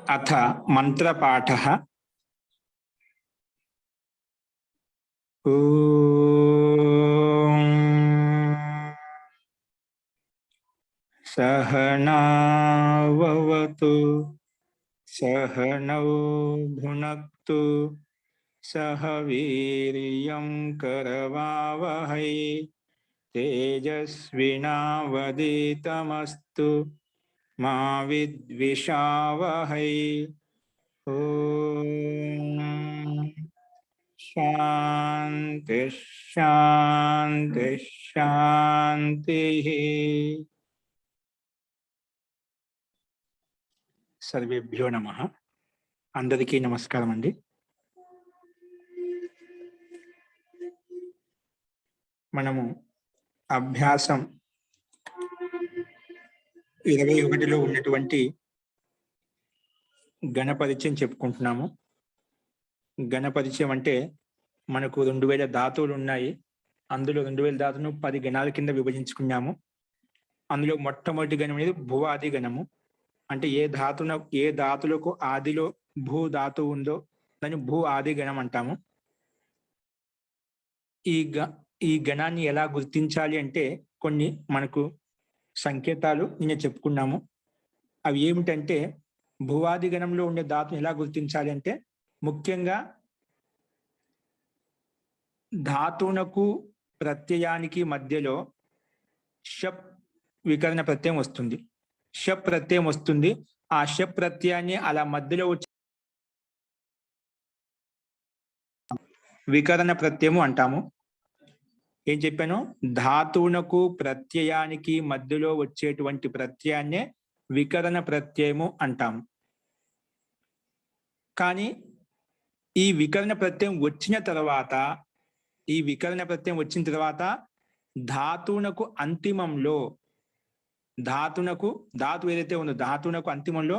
अथ मंत्रपाठः। सहनाववतु सहनौ भुनक्तु सह वीर्यं करवावहै तेजस्विनावधीतमस्तु मा विद्विषावहै। ओम शांति शांति शांति। सर्वेभ्यो नमः। अंदरिकी नमस्कारम अंडी। మనము అభ్యాసం 21లో ఉన్నటువంటి గణ పరిచయం చెప్పుకుంటున్నాము. గణ పరిచయం అంటే మనకు 2000 ధాతువులు ఉన్నాయి. అందులో 2000 ధాతువును 10 గణాల కింద విభజించుకున్నాము. అందులో మొట్టమొదటి గణం అనేది భువాది గణము. అంటే ఏ ధాతులకు ఆదిలో భూ ధాతువు ఉందో దాన్ని భూ ఆది గణం అంటాము. ఈ గణాన్ని ఎలా గుర్తించాలి అంటే కొన్ని మనకు సంకేతాలు నిన్న చెప్పుకున్నాము. అవి ఏమిటంటే భువాది గణంలో ఉండే ధాతుని ఎలా గుర్తించాలి అంటే ముఖ్యంగా ధాతువునకు ప్రత్యయానికి మధ్యలో షప్ వికరణ ప్రత్యయం వస్తుంది. షప్ ప్రత్యయం వస్తుంది. ఆ షప్ ప్రత్యయాన్ని అలా మధ్యలో వచ్చి వికరణ ప్రత్యయము అంటాము. ఏం చెప్పాను? ధాతువునకు ప్రత్యయానికి మధ్యలో వచ్చేటువంటి ప్రత్యయాన్నే వికరణ ప్రత్యయము అంటాము. కానీ ఈ వికరణ ప్రత్యయం వచ్చిన తర్వాత ధాతువునకు అంతిమంలో ధాతు ఏదైతే ఉందో ధాతువునకు అంతిమంలో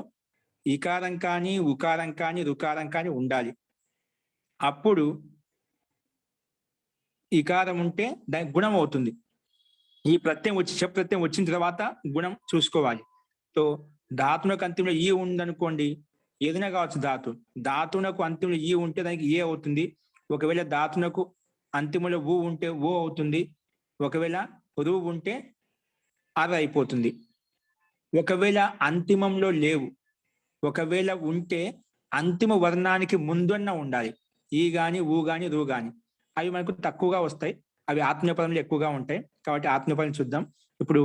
ఇకారం కానీ ఉకారం కానీ రుకారం కానీ ఉండాలి. అప్పుడు ఇకారం ఉంటే దానికి గుణం అవుతుంది. ఈ ప్రత్యయం షప్ ప్రత్యయం వచ్చిన తర్వాత గుణం చూసుకోవాలి. సో ధాతువునకు అంతిమంలో ఈ ఉందనుకోండి, ఏదైనా కావచ్చు ధాతువునకు అంతిమంలో ఈ ఉంటే దానికి ఏ అవుతుంది. ఒకవేళ ధాతువునకు అంతిమంలో ఊ ఉంటే ఓ అవుతుంది. ఒకవేళ రు ఉంటే అర అయిపోతుంది. ఒకవేళ అంతిమంలో లేవు, ఒకవేళ ఉంటే అంతిమ వర్ణానికి ముందున్న ఉండాలి. ఈ గాని ఊ గాని రు గాని అవి మనకు తక్కువగా వస్తాయి. అవి ఆత్మీయపదంలో ఎక్కువగా ఉంటాయి. కాబట్టి ఆత్మీయపదం చూద్దాం. ఇప్పుడు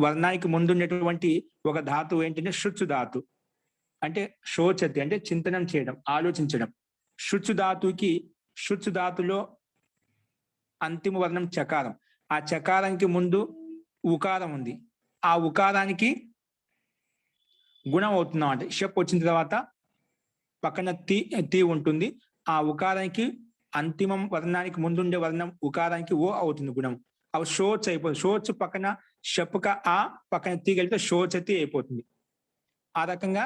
వర్ణానికి ముందున్నటువంటి ఒక ధాతువు ఏంటంటే శుచ్చు ధాతు. అంటే శోచతి అంటే చింతనం చేయడం, ఆలోచించడం. శుచ్చు ధాతులో అంతిమ వర్ణం చకారం. ఆ చకారానికి ముందు ఉకారం ఉంది. ఆ ఉకారానికి గుణం అవుతున్నాం అంటే షప్ వచ్చిన తర్వాత పక్కన తీ ఉంటుంది. ఆ ఉకారానికి అంతిమం వర్ణానికి ముందుండే వర్ణం ఉకారానికి ఓ అవుతుంది గుణం. అవి షోచ్ అయిపోతుంది. షోచ్ పక్కన షప్క ఆ పక్కన తీ కలిపితే శోచతి అయిపోతుంది. ఆ రకంగా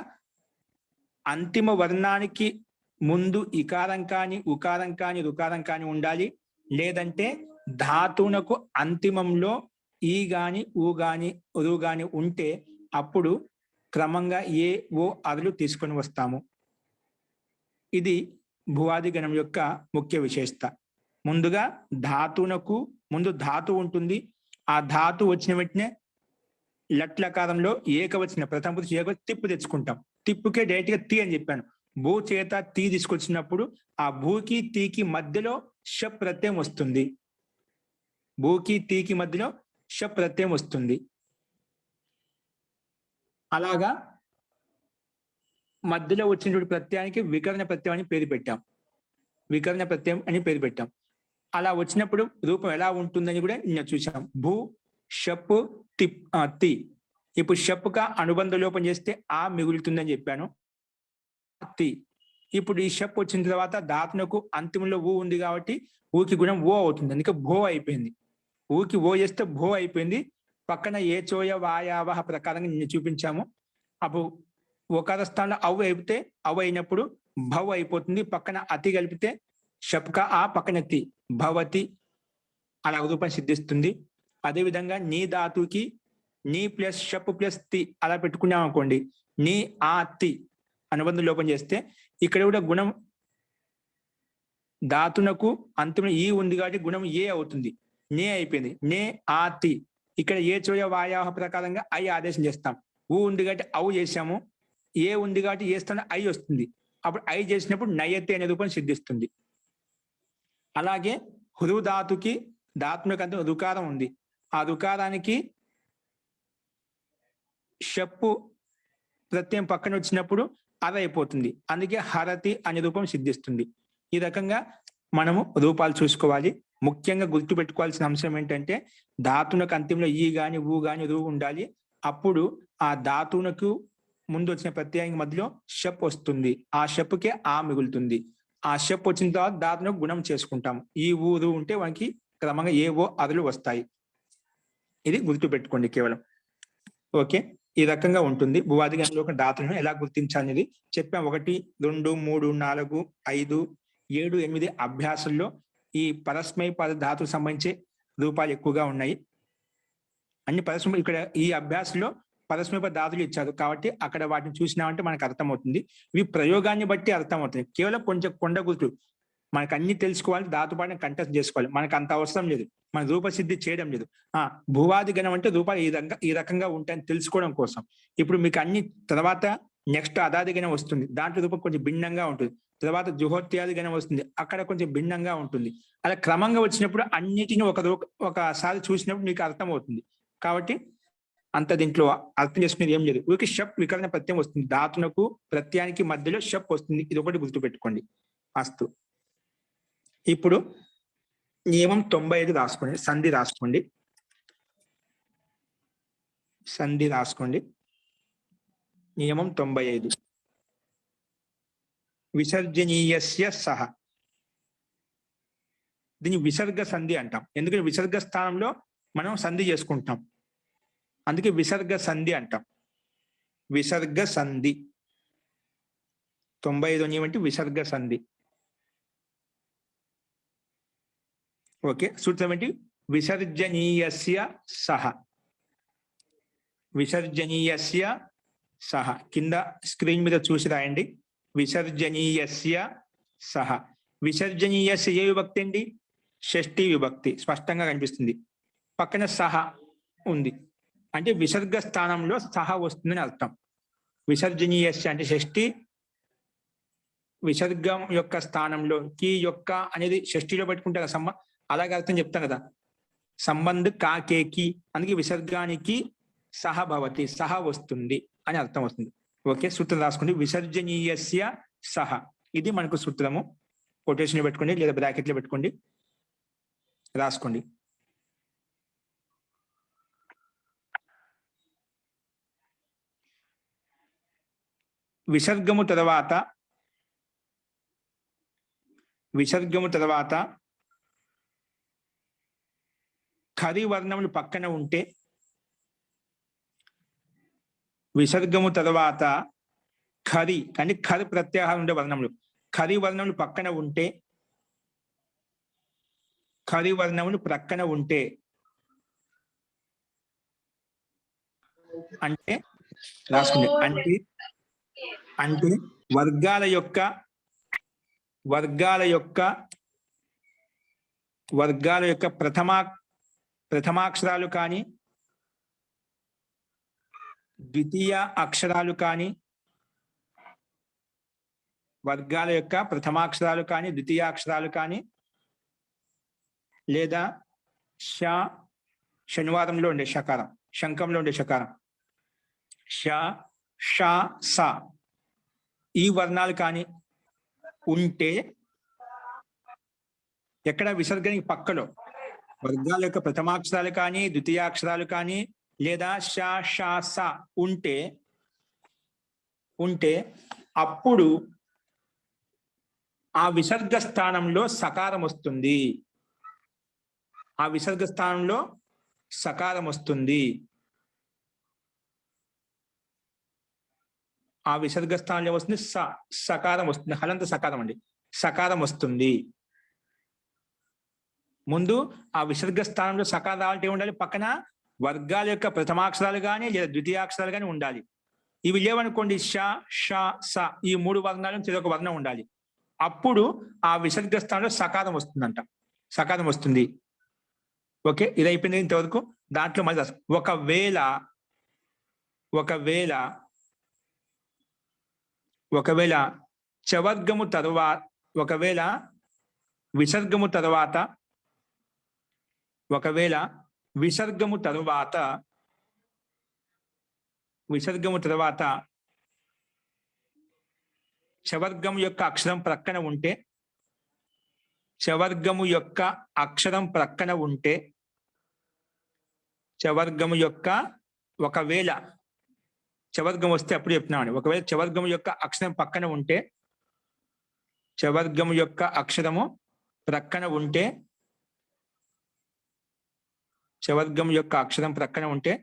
అంతిమ వర్ణానికి ముందు ఇకారం కానీ ఉకారం కానీ రుకారం కానీ ఉండాలి. లేదంటే ధాతువునకు అంతిమంలో ఈ గాని ఊ గాని రు గాని ఉంటే అప్పుడు క్రమంగా ఏ ఓ అరులు తీసుకొని వస్తాము. ఇది భువాది గణం యొక్క ముఖ్య విశేషత. ముందుగా ధాతువునకు ముందు ధాతు ఉంటుంది. ఆ ధాతు వచ్చిన వెంటనే లట్లకారంలో ఏకవచన ప్రథమ పురుష ఏకవచన తిప్పు తెచ్చుకుంటాం. తిప్పుకే డైరెక్ట్ గా తీ అని చెప్పాను. భూ చేత తీ తీసుకొచ్చినప్పుడు ఆ భూకి తీకి మధ్యలో షప్ ప్రత్యయం వస్తుంది. భూకి తీకి మధ్యలో షప్ ప్రత్యయం వస్తుంది. అలాగా మధ్యలో వచ్చినటువంటి ప్రత్యయానికి వికరణ ప్రత్యయం అని పేరు పెట్టాం. వికరణ ప్రత్యయం అని పేరు పెట్టాం. అలా వచ్చినప్పుడు రూపం ఎలా ఉంటుందని కూడా నిన్న చూసాం. భూ షప్ తి. ఇప్పుడు షప్గా అనుబంధ లోపం చేస్తే ఆ మిగులుతుందని చెప్పాను. తి. ఇప్పుడు ఈ షప్ వచ్చిన తర్వాత ధాతునకు అంతిమంలో ఊ ఉంది కాబట్టి ఊకి గుణం ఓ అవుతుంది. అందుకే భో అయిపోయింది. ఊకి ఓ చేస్తే భో అయిపోయింది. పక్కన ఏ చోయ వాయావహ ప్రకారంగా నిన్న చూపించాము. అప్పుడు ఒకర స్థానంలో అవ్వు అయిపోతే అవ్వు అయినప్పుడు భవ్ అయిపోతుంది. పక్కన అతి కలిపితే షప్క ఆ పక్కన తి భవతి అలా రూపం సిద్ధిస్తుంది. అదేవిధంగా నీ ధాతుకి నీ ప్లస్ షప్ ప్లస్ తి అలా పెట్టుకున్నాం అనుకోండి, నీ ఆ తి అనుబంధం లోపం చేస్తే ఇక్కడ కూడా గుణం ధాతునకు అంతిమ ఈ ఉంది కాబట్టి గుణం ఏ అవుతుంది. నే అయిపోయింది. నే ఆ తి ఇక్కడ ఏ చోయ వాయాహ ప్రకారంగా ఐ ఆదేశం చేస్తాం. ఊ ఉంది కాబట్టి ఔ చేసాము. ఏ ఉంది కాబట్టి ఏ స్థానం ఐ వస్తుంది. అప్పుడు ఐ చేసినప్పుడు నయతి అనే రూపం సిద్ధిస్తుంది. అలాగే హృ ధాతుకి ధాతునకు అంత రుకారం ఉంది. ఆ రుకారానికి షప్పు ప్రత్యయం పక్కన వచ్చినప్పుడు అర అయిపోతుంది. అందుకే హరతి అనే రూపం సిద్ధిస్తుంది. ఈ రకంగా మనము రూపాలు చూసుకోవాలి. ముఖ్యంగా గుర్తుపెట్టుకోవాల్సిన అంశం ఏంటంటే ధాతునకు అంతింలో ఈ గాని ఊ గాని రూ ఉండాలి. అప్పుడు ఆ ధాతునకు ముందు వచ్చిన ప్రత్యయం మధ్యలో షప్ వస్తుంది. ఆ షప్కే ఆ మిగులుతుంది. ఆ షప్ వచ్చిన తర్వాత ధాతునకు గుణం చేసుకుంటాము. ఈ ఊరు ఉంటే మనకి క్రమంగా ఏవో అరులు వస్తాయి. ఇది గుర్తుపెట్టుకోండి కేవలం. ఓకే, ఈ రకంగా ఉంటుంది. భువాది గణంలో ఒక ధాతులను ఎలా గుర్తించాలనేది చెప్పాం. 1, 2, 3, 4, 5, 7, 8 అభ్యాసంలో ఈ పరస్మై పద ధాతుకు సంబంధించి రూపాలు ఎక్కువగా ఉన్నాయి. అన్ని పరస్మై ఇక్కడ ఈ అభ్యాసంలో పరస్మై పద ధాతులు ఇచ్చారు కాబట్టి అక్కడ వాటిని చూసినామంటే మనకు అర్థమవుతుంది. ఇవి ప్రయోగాన్ని బట్టి అర్థమవుతుంది. కేవలం కొంచెం కొండ గుర్తులు మనకు అన్ని తెలుసుకోవాలి. ధాతుపాఠం కంటెస్ట్ చేసుకోవాలి. మనకు అంత అవసరం లేదు. మన రూపసిద్ధి చేయడం లేదు. భువాది గణం అంటే రూపాలు ఈ రకంగా ఉంటాయని తెలుసుకోవడం కోసం. ఇప్పుడు మీకు అన్ని తర్వాత నెక్స్ట్ అదాది గణం వస్తుంది. దాంట్లో రూపం కొంచెం భిన్నంగా ఉంటుంది. తర్వాత జుహోత్యాది గణం వస్తుంది. అక్కడ కొంచెం భిన్నంగా ఉంటుంది. అలా క్రమంగా వచ్చినప్పుడు అన్నిటిని ఒకసారి చూసినప్పుడు మీకు అర్థమవుతుంది. కాబట్టి అంత దీంట్లో అర్థం చేసుకునేది ఏం లేదు. ఊరికి షప్ వికరణ ప్రత్యయం వస్తుంది. ధాతునకు ప్రత్యయానికి మధ్యలో షప్ వస్తుంది. ఇది ఒకటి గుర్తుపెట్టుకోండి. అస్తు. ఇప్పుడు నియమం 95 రాసుకోండి. సంధి రాసుకోండి. సంధి రాసుకోండి. నియమం 95 విసర్జనీయస్య సహ. దీన్ని విసర్గ సంధి అంటాం. ఎందుకంటే విసర్గ స్థానంలో మనం సంధి చేసుకుంటాం. అందుకే విసర్గ సంధి అంటాం. విసర్గ సంధి 95 నియమం అంటే విసర్గ సంధి. ఓకే, సూత్రం ఏంటి? విసర్జనీయస్య సహ. విసర్జనీయస్య సహ కింద స్క్రీన్ మీద చూసి రాయండి. విసర్జనీయస్య సహ. విసర్జనీయస్య ఏ విభక్తి అండి? షష్ఠీ విభక్తి. స్పష్టంగా కనిపిస్తుంది. పక్కన సహ ఉంది అంటే విసర్గ స్థానంలో సహ వస్తుందని అర్థం. విసర్జనీయస్య అంటే షష్ఠి, విసర్గం యొక్క స్థానంలో కి యొక్క అనేది షష్ఠిలో పెట్టుకుంటే కదా అలాగే అర్థం చెప్తాం కదా, సంబంధ కాకేకి. అందుకే విసర్గానికి సహ భవతి, సహ వస్తుంది అని అర్థం వస్తుంది. ఓకే, సూత్రం రాసుకోండి. విసర్జనీయస్య సహ. ఇది మనకు సూత్రము. కొటేషన్ పెట్టుకోండి లేదా బ్రాకెట్లో పెట్టుకోండి, రాసుకోండి. విసర్గము తర్వాత ఖరి వర్ణములు పక్కన ఉంటే, విసర్గము తర్వాత ఖరి అంటే ఖరి ప్రత్యాహారం ఉండే వర్ణములు, ఖరి వర్ణములు పక్కన ఉంటే, ఖరి వర్ణములు ప్రక్కన ఉంటే అంటే రాసుకుంటే అంటే వర్గాల యొక్క ప్రథమాక్షరాలు కానీ ద్వితీయ అక్షరాలు కానీ, వర్గాల యొక్క ప్రథమాక్షరాలు కానీ ద్వితీయాక్షరాలు కానీ, లేదా శనివారంలో ఉండే షకారం, శంఖంలో ఉండే షకారం ష స ఈ వర్ణాలు కానీ ఉంటే, ఎక్కడ విసర్గనికి పక్కలో వర్గాల యొక్క ప్రథమాక్షరాలు కానీ ద్వితీయాక్షరాలు కానీ లేదా ష స ఉంటే అప్పుడు ఆ విసర్గ స్థానంలో సకారం వస్తుంది. ఆ విసర్గ స్థానంలో సకారం వస్తుంది. ఆ విసర్గ స్థానంలో వస్తుంది సకారం వస్తుంది. హలంత సకారం అండి, సకారం వస్తుంది. ముందు ఆ విసర్గ స్థానంలో సకారం రావాలంటే ఉండాలి, పక్కన వర్గాల యొక్క ప్రథమాక్షరాలు కానీ లేదా ద్వితీయాక్షరాలు కానీ ఉండాలి. ఇవి లేవనుకోండి, ష, ష, స ఈ 3 వర్ణాల నుంచి ఏదో ఒక వర్ణం ఉండాలి. అప్పుడు ఆ విసర్గ స్థానంలో సకారం వస్తుందంట, సకారం వస్తుంది. ఓకే, ఇది అయిపోయింది ఇంతవరకు. దాంట్లో మళ్ళీ ఒకవేళ చవర్గము తరువాత, ఒకవేళ విసర్గము తరువాత చవర్గము యొక్క అక్షరం ప్రక్కన ఉంటే, చవర్గము యొక్క ఒకవేళ చవర్గం వస్తే అప్పుడు చెప్తున్నాను. ఒకవేళ చవర్గము యొక్క అక్షరం పక్కన ఉంటే, చవర్గము యొక్క అక్షరము ప్రక్కన ఉంటే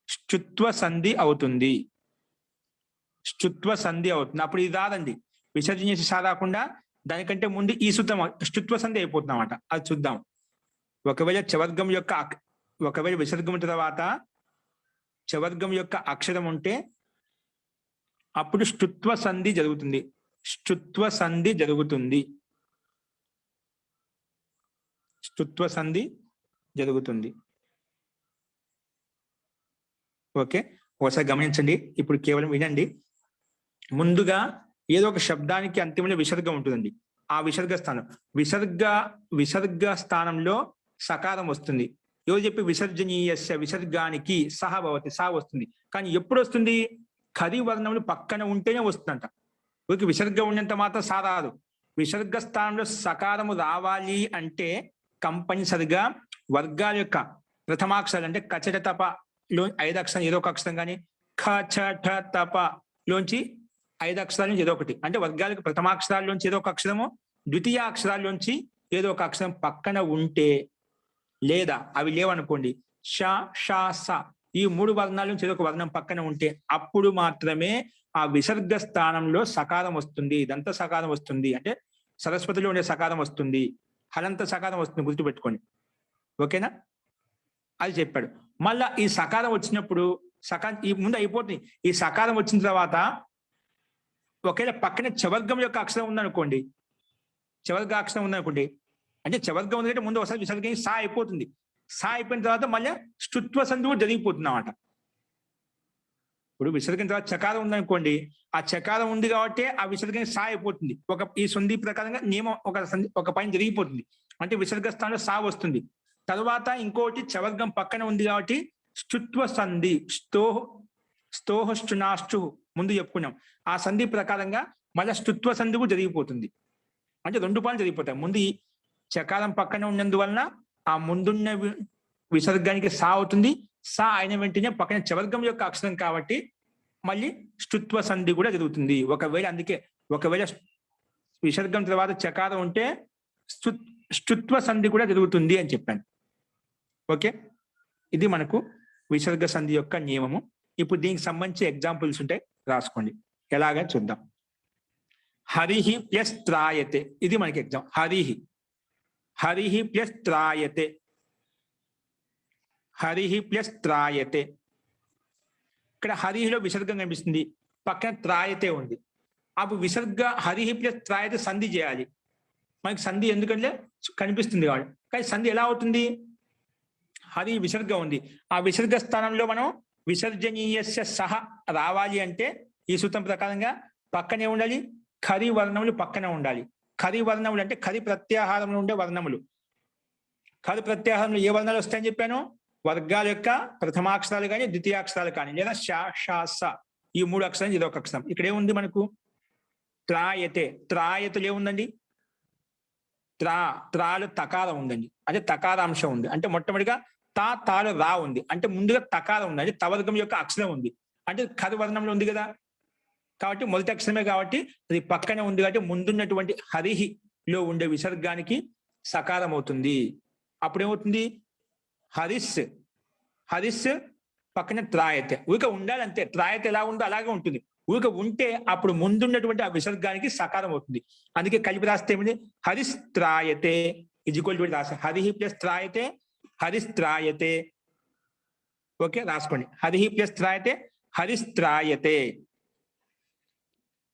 ష్టుత్వ సంధి అవుతుంది. అప్పుడు ఇది రాదండి. విసర్జన చేసి సా రాకుండా దానికంటే ముందు ఈ సూత్రం ష్టుత్వ సంధి అయిపోతుందన్నమాట. అది చూద్దాం. ఒకవేళ విసర్గం తర్వాత చవర్గం యొక్క అక్షరం ఉంటే అప్పుడు ష్టుత్వ సంధి జరుగుతుంది. ఓకే, ఒకసారి గమనించండి. ఇప్పుడు కేవలం వినండి. ముందుగా ఏదో ఒక శబ్దానికి అంతిమంలో విసర్గం ఉంటుందండి. ఆ విసర్గ స్థానంలో సకారం వస్తుంది. ఎవరు చెప్పి విసర్జనీయస్య విసర్గానికి సహ భవతి, సా వస్తుంది. కానీ ఎప్పుడు వస్తుంది? ఖరి వర్ణములు పక్కన ఉంటేనే వస్తుందంట. వీరికి విసర్గం ఉన్నంత మాత్రం సా రాదు. విసర్గ స్థానంలో సకారము రావాలి అంటే కంపల్సరిగా వర్గాల యొక్క ప్రథమాక్షరాలు అంటే కచట తపలో 5 అక్షరం ఏదో ఒక అక్షరం కానీ, ఖచట తపలోంచి 5 అక్షరాల నుంచి ఏదో ఒకటి, అంటే వర్గాలకు ప్రథమాక్షరాల్లోంచి ఏదో ఒక అక్షరము, ద్వితీయ అక్షరాల్లోంచి ఏదో ఒక అక్షరం పక్కన ఉంటే, లేదా అవి లేవనుకోండి, ష, ష, స ఈ 3 వర్ణాల నుంచి ఏదో ఒక వర్ణం పక్కన ఉంటే అప్పుడు మాత్రమే ఆ విసర్గ స్థానంలో సకారం వస్తుంది. దంత సకారం వస్తుంది. అంటే సరస్వతిలో ఉండే సకారం వస్తుంది, హలంత సకారం వస్తుంది. గుర్తుపెట్టుకోండి. ఓకేనా? అది చెప్పాడు. మళ్ళా ఈ సకారం వచ్చినప్పుడు ఈ ముందు అయిపోతుంది. ఈ సకారం వచ్చిన తర్వాత ఒకవేళ పక్కన చవర్గం యొక్క అక్షరం ఉందనుకోండి, అంటే చవర్గం ఉందంటే ముందు ఒకసారి విసర్గం సా అయిపోతుంది. సా అయిపోయిన తర్వాత మళ్ళీ ష్టుత్వ సంధి కూడా జరిగిపోతుంది అన్నమాట. ఇప్పుడు విసర్గం తర్వాత చకారం ఉందనుకోండి, ఆ చకారం ఉంది కాబట్టి ఆ విసర్గం సా అయిపోతుంది. ఈ సంధి ప్రకారంగా నియమం ఒక పైన జరిగిపోతుంది. అంటే విసర్గ స్థానంలో సా వస్తుంది. తర్వాత ఇంకోటి చవర్గం పక్కన ఉంది కాబట్టి ష్టుత్వ సంధి, స్తోహష్టునాష్టు ముందు చెప్పుకున్నాం. ఆ సంధి ప్రకారంగా మళ్ళీ ష్టుత్వ సంధి కూడా జరిగిపోతుంది. అంటే 2 పాలు జరిగిపోతాయి. ముందు ఈ చకారం పక్కన ఉన్నందువలన ఆ ముందున్న విసర్గానికి సా అవుతుంది. సా అయిన వెంటనే పక్కన చవర్గం యొక్క అక్షరం కాబట్టి మళ్ళీ ష్టుత్వ సంధి కూడా జరుగుతుంది. ఒకవేళ విసర్గం తర్వాత చకారం ఉంటే ష్టుత్వ సంధి కూడా జరుగుతుంది అని చెప్పాను. ఓకే, ఇది మనకు విసర్గ సంధి యొక్క నియమము. ఇప్పుడు దీనికి సంబంధించి ఎగ్జాంపుల్స్ ఉంటాయి, రాసుకోండి. ఎలాగా చూద్దాం. హరిహి ప్లస్ త్రాయతే, ఇది మనకి ఎగ్జామ్. హరిహి ప్లస్ త్రాయతే. ఇక్కడ హరిహిలో విసర్గం కనిపిస్తుంది, పక్కన త్రాయతే ఉంది. అప్పుడు హరిహి ప్లస్ త్రాయతే సంధి చేయాలి. మనకి సంధి ఎందుకంటే కనిపిస్తుంది కాదు, కానీ సంధి ఎలా అవుతుంది? హరి విసర్గం ఉంది, ఆ విసర్గ స్థానంలో మనం విసర్జనీయస్య సహ రావాలి అంటే ఈ సూత్రం ప్రకారంగా పక్కనే ఉండాలి, ఖరి వర్ణములు పక్కన ఉండాలి. ఖరి వర్ణములు అంటే ఖరి ప్రత్యాహారంలో ఉండే వర్ణములు. ఖరి ప్రత్యాహారంలో ఏ వర్ణాలు వస్తాయని చెప్పాను? వర్గాల యొక్క ప్రథమాక్షరాలు కానీ ద్వితీయాక్షరాలు కానీ, లేదా ష, ష, స ఈ 3 అక్షరాలు ఏదో ఒక అక్షరం. ఇక్కడ ఏముంది మనకు? త్రాయతలు ఏముందండి? త్రాలు తకారం ఉందండి, అంటే తకారాంశం ఉంది. అంటే మొట్టమొదటిగా తాలు రా ఉంది, అంటే ముందుగా తకారం ఉంది, అంటే తవర్గం యొక్క అక్షరం ఉంది, అంటే ఖరి వర్ణంలో ఉంది కదా. కాబట్టి మొదటి అక్షరమే కాబట్టి అది పక్కనే ఉంది కాబట్టి ముందున్నటువంటి హరిహిలో ఉండే విసర్గానికి సకారం అవుతుంది. అప్పుడేమవుతుంది? హరిస్ పక్కన త్రాయతే. ఊరిక ఉండాలంతే. త్రాయతే ఎలా ఉందో అలాగే ఉంటుంది. ఊరిక ఉంటే అప్పుడు ముందున్నటువంటి ఆ విసర్గానికి సకారం అవుతుంది. అందుకే కలిపి రాస్తే ఏమిటి? హరిస్ త్రాయతే ఈజ్ ఈక్వల్ టు రాస్తే హరిహి ప్లస్ త్రాయతే హరిస్త్రాయతే. ఓకే, రాసుకోండి. హరిహి ప్లస్ త్రాయతే హరిస్త్రాయతే.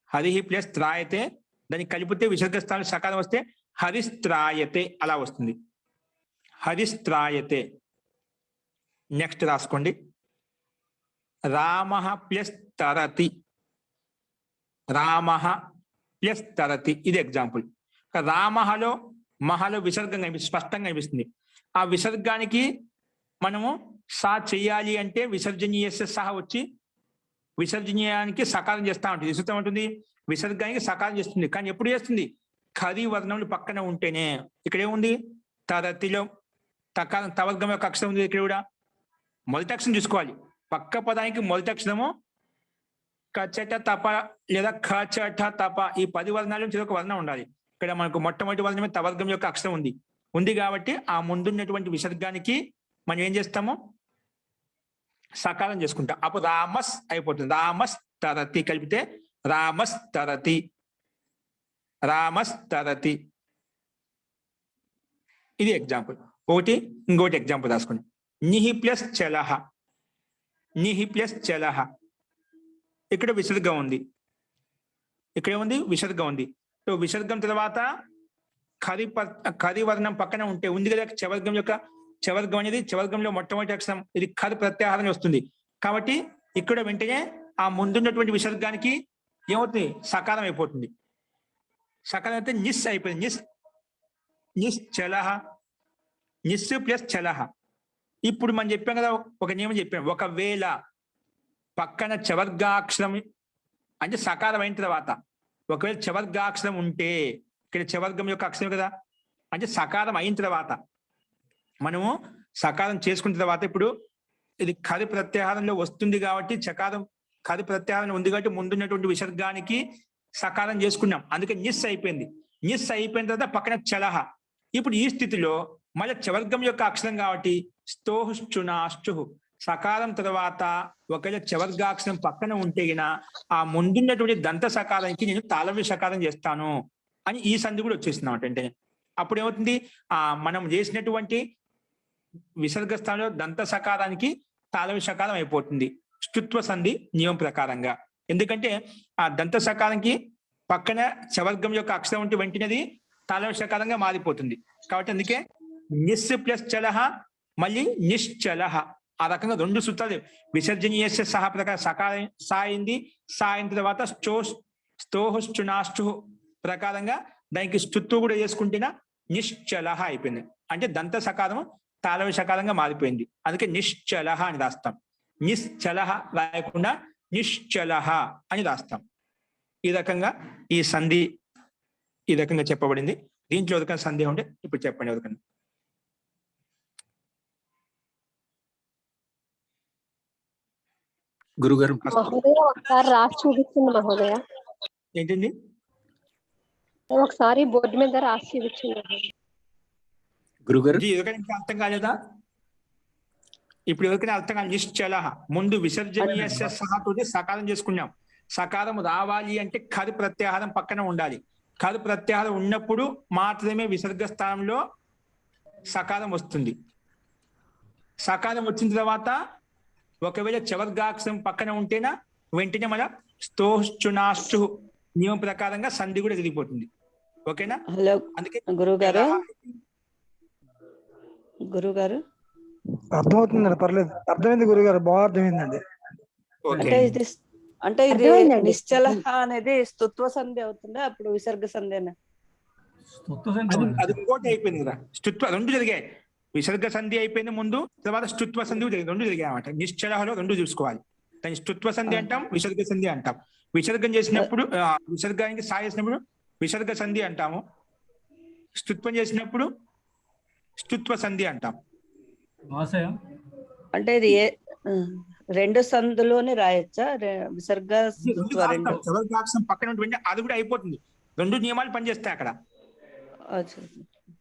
హరిహి ప్లస్ త్రాయతే, దాన్ని కలిపితే విసర్గ స్థానం సకారం వస్తే హరిస్త్రాయతే అలా వస్తుంది. హరిస్త్రాయతే. నెక్స్ట్ రాసుకోండి. రామ ప్లస్ తరతి. రామ ప్లస్ తరతి, ఇది ఎగ్జాంపుల్. రామహలో మహలో విసర్గం కనిపిస్తుంది, స్పష్టంగా కనిపిస్తుంది. ఆ విసర్గానికి మనము సా చెయ్యాలి అంటే విసర్జనీయస్య సహా వచ్చి విసర్జనీయానికి సకారం చేస్తా ఉంటుంది. విస్తృతం ఉంటుంది, విసర్గానికి సకారం చేస్తుంది. కానీ ఎప్పుడు చేస్తుంది? ఖరి వర్ణములు పక్కన ఉంటేనే. ఇక్కడ ఏముంది? తరతిలో తకారం తవర్గం యొక్క అక్షరం ఉంది. ఇక్కడ కూడా మొదటి అక్షరం చూసుకోవాలి. పక్క పదానికి మొదటి అక్షరము కచట తప లేదా ఖచట తప, ఈ 10 వర్ణాల నుంచి ఒక వర్ణం ఉండాలి. ఇక్కడ మనకు మొట్టమొదటి వర్ణమే తవర్గం యొక్క అక్షరం ఉంది కాబట్టి ఆ ముందున్నటువంటి విసర్గానికి మనం ఏం చేస్తాము? సకారం చేసుకుంటాం. అప్పుడు రామస్ అయిపోతుంది. రామస్ తరతి కలిపితే రామస్ తరతి. రామస్ తరతి, ఇది ఎగ్జాంపుల్. ఒకటి. ఇంకోటి ఎగ్జాంపుల్ రాసుకోండి. నిహి ప్లస్ చలహ. నిహి ప్లస్ చలహ, ఇక్కడ విసర్గం ఉంది. ఇక్కడ ఏముంది? విసర్గం ఉంది. సో విసర్గం తర్వాత ఖరి వర్ణం పక్కన ఉంటే ఉంది కదా చవర్గం యొక్క. చవర్గం అనేది చవర్గంలో మొట్టమొదటి అక్షరం. ఇది ఖర్ ప్రత్యాహారం వస్తుంది. కాబట్టి ఇక్కడ వెంటనే ఆ ముందున్నటువంటి విసర్గానికి ఏమవుతుంది? సకారం అయిపోతుంది. సకారం అయితే నిస్ అయిపోయింది. నిస్ చలహ. నిస్ ప్లస్ చలహ. ఇప్పుడు మనం చెప్పాం కదా, ఒక నియమం చెప్పాం. ఒకవేళ పక్కన చవర్గాక్షరం అంటే సకారం అయిన తర్వాత ఒకవేళ చవర్గాక్షరం ఉంటే, ఇక్కడ చవర్గం యొక్క అక్షరం కదా, అంటే సకారం అయిన తర్వాత మనము సకారం చేసుకున్న తర్వాత ఇప్పుడు ఇది ఖరి ప్రత్యాహారంలో వస్తుంది కాబట్టి చకారం ఖరి ప్రత్యాహారం ఉంది కాబట్టి ముందున్నటువంటి విసర్గానికి సకారం చేసుకున్నాం. అందుకే నిస్ అయిపోయింది. నిస్ అయిపోయిన తర్వాత పక్కన చలహ. ఇప్పుడు ఈ స్థితిలో మళ్ళీ చవర్గం యొక్క అక్షరం కాబట్టి స్తోహుశ్చునాశ్చు, సకారం తర్వాత ఒకవేళ చవర్గాక్షరం పక్కన ఉంటే ఆ ముందున్నటువంటి దంత సకారానికి నేను తాళవ్య సకారం చేస్తాను అని ఈ సంధి కూడా వచ్చేస్తున్నాం. అంటే అప్పుడు ఏమవుతుంది? మనం చేసినటువంటి విసర్గ స్థానంలో దంత సకారానికి తాళవ్య సకారం అయిపోతుంది స్తుత్వ సంధి నియమం ప్రకారంగా. ఎందుకంటే ఆ దంత సకారానికి పక్కన చవర్గం యొక్క అక్షరం ఉంటే వెంటనేది తాళవ్య సకారంగా మారిపోతుంది. కాబట్టి అందుకే నిస్ ప్లస్ చలహ మళ్ళీ నిశ్చలహ, ఆ రకంగా 2 సూత్రాలు. విసర్జనీయస్య సహా ప్రకారం సకారం సాయింది, సాయిన తర్వాత స్తోహుశ్చునాశ్చు ప్రకారంగా దానికి స్తుత్వ కూడా చేసుకుంటేనా నిశ్చలహ అయిపోయింది. అంటే దంత సకారం తాళవ్య సకారంగా మారిపోయింది. అందుకే నిశ్చలహ అని రాస్తాం. నిశ్చలహ రాయకుండా నిశ్చలహ అని రాస్తాం. ఈ రకంగా ఈ సంధి ఈ రకంగా చెప్పబడింది. దీంట్లో ఎవరికైనా సందేహం ఉంటే ఇప్పుడు చెప్పండి. ఎవరికైనా గురుగారు ఒకసారి రాసి చూపించండి మహోదయ. ఏంటండి? ఒకసారి బోర్డు మీద రాసి చూపించండి గురుగారు. ఎవరికైనా అర్థం కాలేదా? ఇప్పుడు ఎవరికైనా అర్థం కాదు. నిశ్చలహ ముందు విసర్జనీయస్య సహాతోటి సకారం చేసుకున్నాం. సకారం రావాలి అంటే ఖరి ప్రత్యాహారం పక్కన ఉండాలి. ఖరి ప్రత్యాహారం ఉన్నప్పుడు మాత్రమే విసర్గ స్థానంలో సకారం వస్తుంది. సకారం వచ్చిన తర్వాత ఒకవేళ చవర్గాక్షరం పక్కన ఉంటేనా వెంటనే మన స్తోశ్చునాశ్చు నియమం ప్రకారంగా సంధి కూడా జరిగిపోతుంది. ఓకేనా? హలో అందుకే గురుగారు. గురుగారు అర్థమవుతుంది, పర్లేదు. అర్థమైంది గురుగారు, బాగా అర్థమైందండి. అంటే ఇది అర్థమైందండి. నిశ్చలహ అనేది స్తుత్వ సంధి అవుతుందా? అప్పుడు విసర్గ సంధేనా? అది ఇంకోటి అయిపోయింది కదా. స్తుత్వ 2 జరిగాయి. విసర్గ సంధి అయిపోయింది ముందు, తర్వాత స్తుత్వ సంధి 2 జరిగాయి అన్నమాట. నిశ్చలహలో 2 చూసుకోవాలి. దాన్ని స్తుత్వ సంధి అంటాం, విసర్గ సంధి అంటాం. విసర్గం చేసినప్పుడు విసర్గానికి సాయేసినప్పుడు విసర్గ సంధి అంటాము. స్తుత్వం చేసినప్పుడు స్తుత్వ సంధి అంటాం. అంటే ఇది 2 సందులోనే రాయొచ్చా? విసర్గ స్తుత్వ 2 చవర్గాక్షరం పక్కన ఉంటే అది కూడా అయిపోతుంది. 2 నియమాలు పనిచేస్తాయి అక్కడ.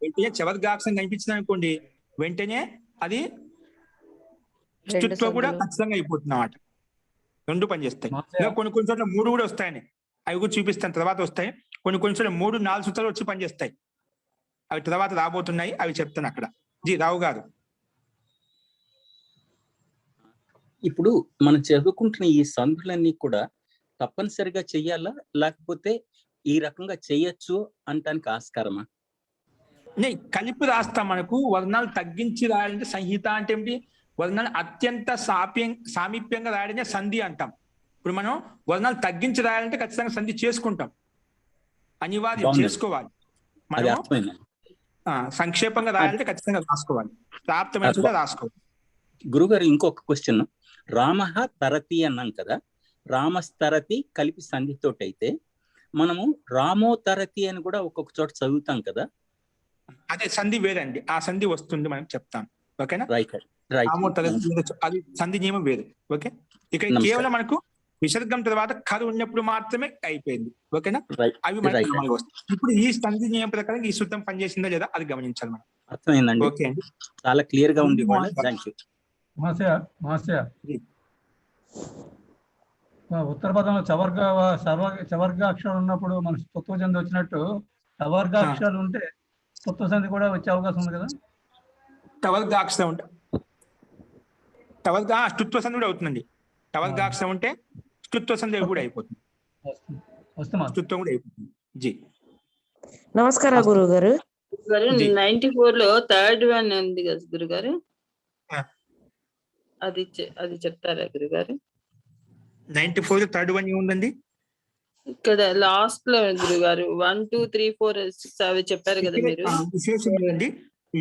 వెంటనే చవర్గాక్షరం కనిపించింది అనుకోండి, వెంటనే అది స్తుత్వ కూడా ఖచ్చితంగా అయిపోతుంది అన్నమాట. 2 పనిచేస్తాయి. కొన్ని చోట్ల 3 కూడా వస్తాయని అవి కూడా చూపిస్తాను, తర్వాత వస్తాయి. కొన్ని చోట్ల 3, 4 సూత్రాలు వచ్చి పనిచేస్తాయి. అవి తర్వాత రాబోతున్నాయి, అవి చెప్తాను అక్కడ. జీ రావు గారు. ఇప్పుడు మనం చదువుకుంటున్న ఈ సంధులన్నీ కూడా తప్పనిసరిగా చెయ్యాలా, లేకపోతే ఈ రకంగా చెయ్యొచ్చు అంటానికి ఆస్కారమా? కలిపి రాస్తాం. మనకు వర్ణాలు తగ్గించి రాయాలంటే సంహిత అంటే ఏమిటి? వర్ణాలు అత్యంత సామీప్యంగా రాయడమే సంధి అంటాం. ఇప్పుడు మనం వర్ణాలు తగ్గించి రాయాలంటే ఖచ్చితంగా సంధి చేసుకుంటాం, అనివార్యం, చేసుకోవాలి. మనం సంక్షేపంగా రాయాలంటే ఖచ్చితంగా రాసుకోవాలి, ప్రాప్తమైన రాసుకోవాలి. గురుగారు, ఇంకొక క్వశ్చన్. రామః తరతి అన్నాం కదా, రామస్తరతి కలిపి సంధితోటి అయితే మనము రామో తరతి అని కూడా ఒక్కొక్క చోట చదువుతాం కదా. అదే సంధి వేరండి, ఆ సంధి వస్తుంది, మనం చెప్తాం. ఓకేనా? రైట్. రామో తరతి అది సంధి నియమం వేరు. ఓకే, ఇక్కడ కేవలం మనకు విసర్గం తర్వాత కరు ఉన్నప్పుడు మాత్రమే అయిపోయింది. ఓకేనా? అవి మనకు వస్తాయి. ఇప్పుడు ఈ సంధి నియమం ప్రకారం ఈ సూత్రం పనిచేసిందా లేదా అది గమనించాలి మనం. అర్థమైందండి. ఓకే అండి, చాలా క్లియర్ గా ఉంది. Thank you. ఉత్తర పదంలో చవర్గ అక్షరాలు ఉన్నప్పుడు మన స్తుత్వ సంధి వచ్చినట్టు చవర్గ అక్షరాలు ఉంటే స్తుత్వ సంధి కూడా వచ్చే అవకాశం ఉంది కదా. టవర్గాక్షరం ఉంటే స్తుత్వ సంధి కూడా అవుతుందండి. టవర్గాక్షరం ఉంటే స్తుత్వ సంధి కూడా అయిపోతుంది, స్తుత్వం కూడా అయిపోతుంది. జీ నమస్కారం గురుగారు. 94 లో థర్డ్ వన్ ఉంది కదా గురుగారు, అది చెప్తారా గురుగారు? 94 థర్డ్ వన్ ఏముందండి? ఇక్కడ లాస్ట్ లో గురుగారు 1 2 3 4 అవి చెప్పారు కదా మీరు. విశేషం ఏంటండి,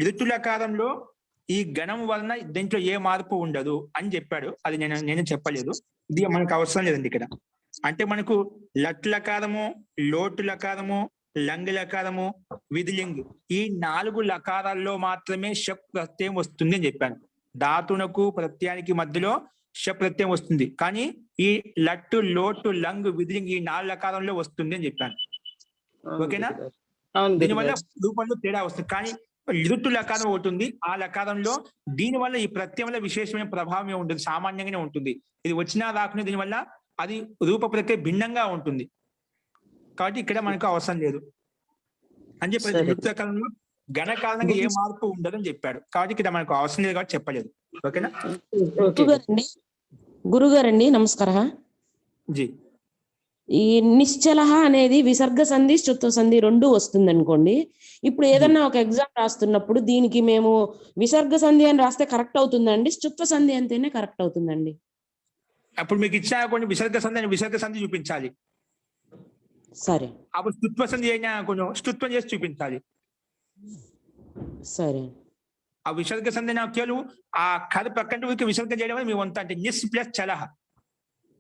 ఋతులకారంలో ఈ గణం వలన దీంట్లో ఏ మార్పు ఉండదు అని చెప్పాడు. అది నేను చెప్పలేదు, ఇది మనకు అవసరం లేదండి ఇక్కడ. అంటే మనకు లట్లకారము, లోటు లకారము, లంగ్ లకారము, విధిలింగ్, ఈ 4 లకారాల్లో మాత్రమే షప్ ప్రత్యయం వస్తుంది అని చెప్పాను. ధాతునకు ప్రత్యయానికి మధ్యలో షప్ ప్రత్యయం వస్తుంది, కానీ ఈ లట్టు, లోటు, లంగ్, విధిలింగ్ ఈ 4 లకారంలో వస్తుంది అని చెప్పాను. ఓకేనా? దీనివల్ల రూపంలో తేడా వస్తుంది, కానీ ఋతు లకారం అవుతుంది. ఆ లకారంలో దీనివల్ల ఈ ప్రత్యయం వల్ల విశేషమైన ప్రభావం ఉంటుంది, సామాన్యంగానే ఉంటుంది. ఇది వచ్చినా రాకుండా దీనివల్ల అది రూప ప్రక్రియ భిన్నంగా ఉంటుంది, కాబట్టి ఇక్కడ మనకు అవసరం లేదు అని చెప్పి ఋతు కాలంలో గణ కారణంగా ఏ మార్పు ఉండదని చెప్పాడు. కాబట్టి ఇక్కడ మనకు అవసరం లేదు కాబట్టి చెప్పలేదు. ఓకేనా? గురుగారండి నమస్కారం. జీ, ఈ నిశ్చల అనేది విసర్గ సంధి, స్తుత్వ సంధి 2 వస్తుంది అనుకోండి. ఇప్పుడు ఏదన్నా ఒక ఎగ్జామ్ రాస్తున్నప్పుడు దీనికి మేము విసర్గ సంధి అని రాస్తే కరెక్ట్ అవుతుందండి, స్తుత్వ సంధి అంటేనే కరెక్ట్ అవుతుందండి? అప్పుడు మీకు ఇచ్చా కొన్ని విసర్గ సంధి చూపించాలి. సరే. అప్పుడు స్తుత్వ సంధి అయినా కొంచెం స్తుత్వం చేసి చూపించాలి. సరే. ఆ విసర్గ సంధి నాకు కేవలం ఆ కథ పక్కన విసర్గ చేయడం మీ వంత, అంటే నిస్ ప్లస్ చలహ,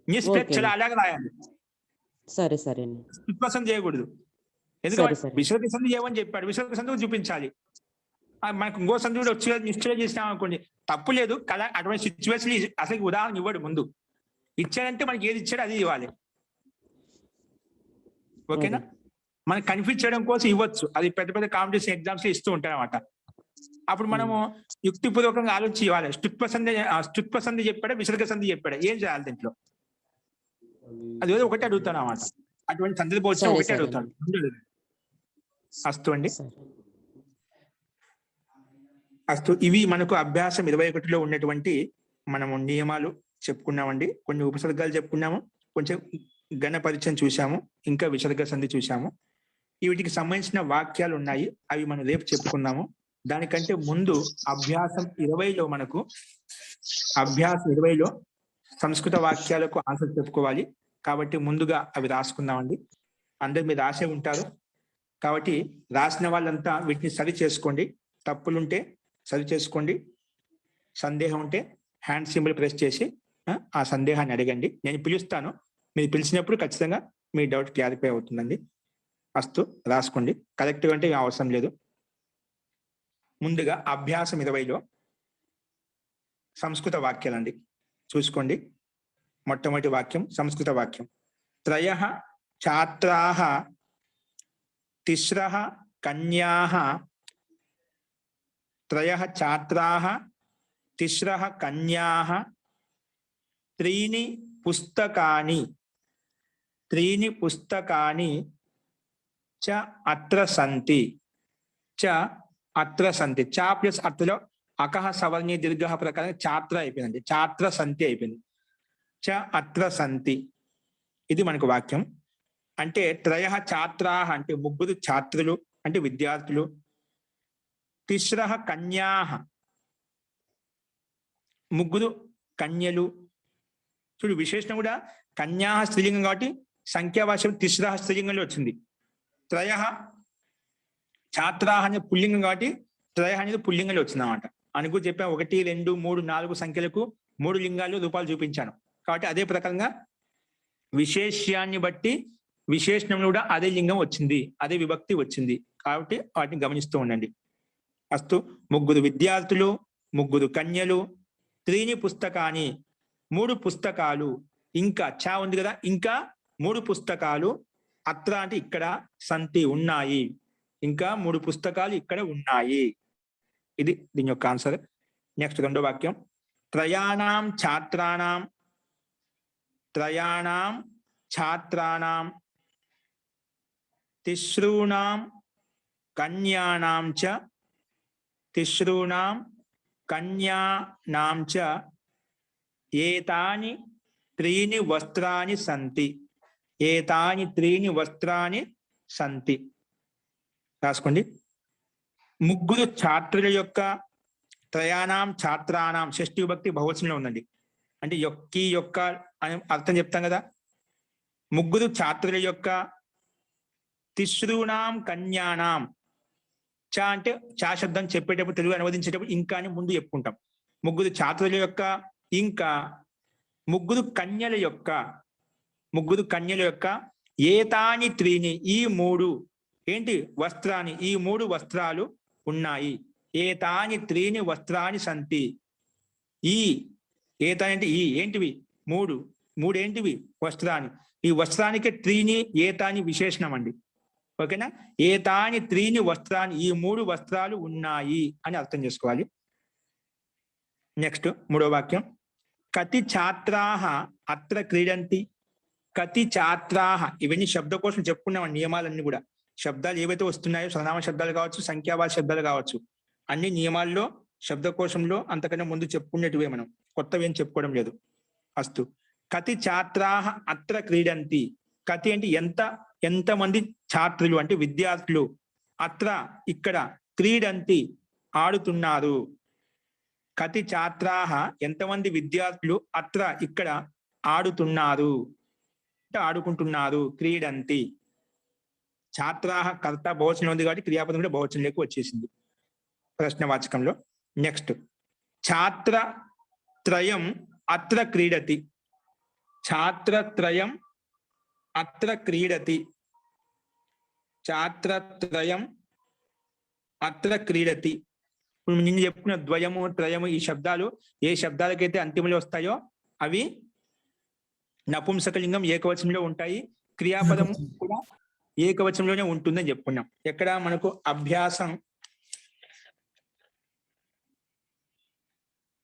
నిస్ ప్లస్ చల అలాగే రాయాలి. సరే సరే. స్తుత్వ సంధి చేయకూడదు, ఎందుకంటే విసర్గ సంధి చేయమని చెప్పాడు, విసర్గ సంధి చూపించాలి. మనకు ఇంకో సంధి కూడా వచ్చి నిశ్చయం చేసినాం అనుకోండి, తప్పు లేదు కదా. అటువంటి సిచ్యువేషన్ అసలు ఉదాహరణ ఇవ్వడు, ముందు ఇచ్చాడంటే మనకి ఏది ఇచ్చాడో అది ఇవ్వాలి. ఓకేనా? మనకి కన్ఫ్యూజ్ చేయడం కోసం ఇవ్వచ్చు, అది పెద్ద పెద్ద కాంపిటీషన్ ఎగ్జామ్స్ లో ఇస్తూ ఉంటారు అనమాట. అప్పుడు మనము యుక్తిపూర్వకంగా ఆలోచించి ఇవ్వాలి. స్తుత్వ సంధి చెప్పాడా, విసర్గ సంధి చెప్పాడా, ఏం చేయాలి దీంట్లో, అది ఒకటే అడుగుతాను అన్నమాట. అటువంటి సందర్భం వచ్చి ఒకటే అడుగుతాడు. అస్తు అండి, అస్తు. ఇవి మనకు అభ్యాసం 21లో ఉన్నటువంటి మనము నియమాలు చెప్పుకున్నామండి. కొన్ని ఉపసర్గాలు చెప్పుకున్నాము, కొంచెం గణ పరిచయం చూసాము, ఇంకా విసర్గ సంధి చూసాము. వీటికి సంబంధించిన వాక్యాలు ఉన్నాయి, అవి మనం రేపు చెప్పుకుందాము. దానికంటే ముందు అభ్యాసం 20లో సంస్కృత వాక్యాలకు ఆన్సర్ చెప్పుకోవాలి. కాబట్టి ముందుగా అవి రాసుకుందామండి. అందరు మీరు రాసే ఉంటారు కాబట్టి రాసిన వాళ్ళంతా వీటిని సరి చేసుకోండి. తప్పులుంటే సరి చేసుకోండి. సందేహం ఉంటే హ్యాండ్ సింబల్ ప్రెస్ చేసి ఆ సందేహాన్ని అడగండి. నేను పిలుస్తాను, మీరు పిలిచినప్పుడు ఖచ్చితంగా మీ డౌట్ క్లారిఫై అవుతుందండి. అస్తు, రాసుకోండి. కరెక్ట్గా అంటే అవసరం లేదు. ముందుగా అభ్యాసం 20లో సంస్కృత వాక్యాలండి, చూసుకోండి. మొట్టమొదటి వాక్యం సంస్కృత వాక్యం. త్రయః ఛాత్రాః తిస్రః కన్యాః, త్రయః ఛాత్రాః తిస్రః కన్యాః, త్రీణి పుస్తకాని చ అత్ర సంతి. చ ప్లస్ అత్రలో అకహ సవర్ణి దీర్ఘ ప్రకారం ఛాత్ర అయిపోయిందండి. ఛాత్ర సంతి అయిపోయింది. చ అత్ర సంతి, ఇది మనకు వాక్యం. అంటే త్రయ ఛాత్రాహ అంటే ముగ్గురు ఛాత్రులు అంటే విద్యార్థులు. తిస్రః కన్యాః ముగ్గురు కన్యలు. చూడు విశేషణం కూడా కన్యాః స్త్రీలింగం కాబట్టి సంఖ్యావాచకం తిస్రః స్త్రీలింగంలో వచ్చింది. త్రయ ఛాత్రాహ అనేది పుల్లింగం కాబట్టి త్రయ అనేది పుల్లింగంలో వచ్చింది అన్నమాట. అనుకు చెప్పా 1, 2, 3, 4 సంఖ్యలకు 3 లింగాలు రూపాలు చూపించాను. కాబట్టి అదే ప్రకారంగా విశేష్యాన్ని బట్టి విశేషణంలో కూడా అదే లింగం వచ్చింది, అదే విభక్తి వచ్చింది. కాబట్టి వాటిని గమనిస్తూ ఉండండి. అస్తు ముగ్గురు విద్యార్థులు, ముగ్గురు కన్యలు, 3 పుస్తకాన్ని 3 పుస్తకాలు, ఇంకా చా ఉంది కదా, ఇంకా 3 పుస్తకాలు, అత్ర అంటే ఇక్కడ, సంతి ఉన్నాయి, ఇంకా 3 పుస్తకాలు ఇక్కడ ఉన్నాయి. ఇది దీని యొక్క ఆన్సర్. నెక్స్ట్ రెండో వాక్యం. త్రయాణం ఛాత్రాణం తిస్రూణాం కన్యానాం చ ఏతాని 3 వస్త్రాని సంతి. ఏతాని 3 వస్త్రాని సంతి. రాసుకోండి. ముగ్గురు ఛాత్రుల యొక్క, త్రయాణం ఛాత్రాణం షష్ఠి విభక్తి బహువచనంలో ఉందండి. అంటే యొక్క అని అర్థం చెప్తాం కదా. ముగ్గురు ఛాత్రుల యొక్క, తిస్రూణాం కన్యానాం, చ అంటే చా శబ్దం చెప్పేటప్పుడు తెలుగు అనువదించేటప్పుడు ఇంకా అని ముందు చెప్పుకుంటాం. ముగ్గురు ఛాత్రుల యొక్క, ఇంకా ముగ్గురు కన్యల యొక్క ఏతాని 3 ఈ 3 ఏంటి వస్త్రాన్ని, ఈ 3 వస్త్రాలు ఉన్నాయి. ఏతాని 3 వస్త్రాని సంతి. ఈ ఏతాని అంటే ఈ ఏంటివి 3 ఏంటివి వస్త్రాన్ని. ఈ వస్త్రానికి 3 ఏతాని విశేషణం అండి. ఓకేనా. ఏతాని 3 వస్త్రాన్ని, ఈ 3 వస్త్రాలు ఉన్నాయి అని అర్థం చేసుకోవాలి. నెక్స్ట్ మూడో వాక్యం. కతి ఛాత్రాః అత్ర క్రీడంతి. కతి ఛాత్రాః, ఇవన్నీ శబ్దకోశం చెప్పుకున్నాం నియమాలన్నీ కూడా. శబ్దాలు ఏవైతే వస్తున్నాయో సర్వనామ శబ్దాలు కావచ్చు, సంఖ్యావాచక శబ్దాలు కావచ్చు, అన్ని నియమాల్లో శబ్దకోశంలో అంతకన్నా ముందు చెప్పుకునేటివే, మనం కొత్తవి ఏం చెప్పుకోవడం లేదు. అస్తు. కతి ఛాత్రాః అత్ర క్రీడంతి. కతి అంటే ఎంతమంది ఛాత్రులు అంటే విద్యార్థులు, అత్ర ఇక్కడ, క్రీడంతి ఆడుతున్నారు. కతి ఛాత్రాః ఎంతమంది విద్యార్థులు, అత్ర ఇక్కడ ఆడుతున్నారు అంటే ఆడుకుంటున్నారు, క్రీడంతి. ఛాత్రాః కర్త బహువచనం ఉంది కాబట్టి క్రియాపదం కూడా బహువచనంలోకి వచ్చేసింది ప్రశ్నవాచకంలో. నెక్స్ట్. ఛాత్రత్రయం అత్ర క్రీడతి. ఛాత్రత్రయం అత్ర క్రీడతి. ఛాత్రత్రయం అత్ర క్రీడతి. ఇప్పుడు నిన్ను చెప్పుకున్న ద్వయము, త్రయము ఈ శబ్దాలు ఏ శబ్దాలకైతే అంతిమలో వస్తాయో అవి నపుంసకలింగం ఏకవచనంలో ఉంటాయి. క్రియాపదం కూడా ఏకవచనంలోనే ఉంటుందని చెప్పుకున్నాం. ఎక్కడ మనకు అభ్యాసం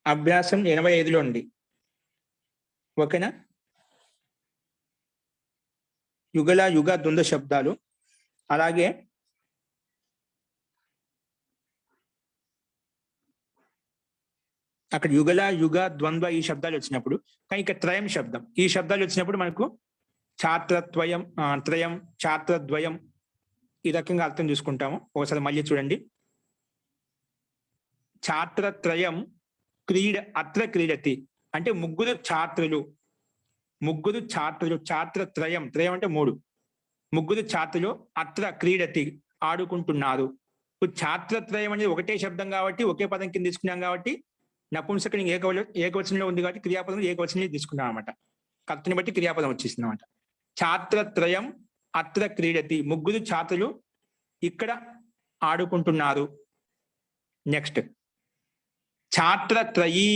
85లో ఉంది. ఓకేనా. యుగ ద్వంద్వ శబ్దాలు, అలాగే అక్కడ యుగ ద్వంద్వ ఈ శబ్దాలు వచ్చినప్పుడు, కానీ ఇక త్రయం శబ్దం ఈ శబ్దాలు వచ్చినప్పుడు మనకు ఛాత్రత్వయం, త్రయం, ఛాత్రద్వయం ఈ రకంగా అర్థం చూసుకుంటాము. ఒకసారి మళ్ళీ చూడండి. ఛాత్రత్రయం అత్ర క్రీడతి అంటే ముగ్గురు ఛాత్రులు. ఛాత్రత్రయం, త్రయం అంటే 3, ముగ్గురు ఛాత్రులు అత్ర క్రీడతి ఆడుకుంటున్నారు. ఇప్పుడు ఛాత్రత్రయం అనేది ఒకటే శబ్దం కాబట్టి ఒకే పదం కింద తీసుకున్నాం కాబట్టి నపుంసకలింగం ఏకవచనంలో ఉంది కాబట్టి క్రియాపదం ఏకవచనంలో తీసుకున్నాం అనమాట. కర్తని బట్టి క్రియాపదం వచ్చేసింది అనమాట. ఛాత్రత్రయం అత్ర క్రీడతి, ముగ్గురు ఛాత్రులు ఇక్కడ ఆడుకుంటున్నారు. నెక్స్ట్. ఛాత్రత్రయీ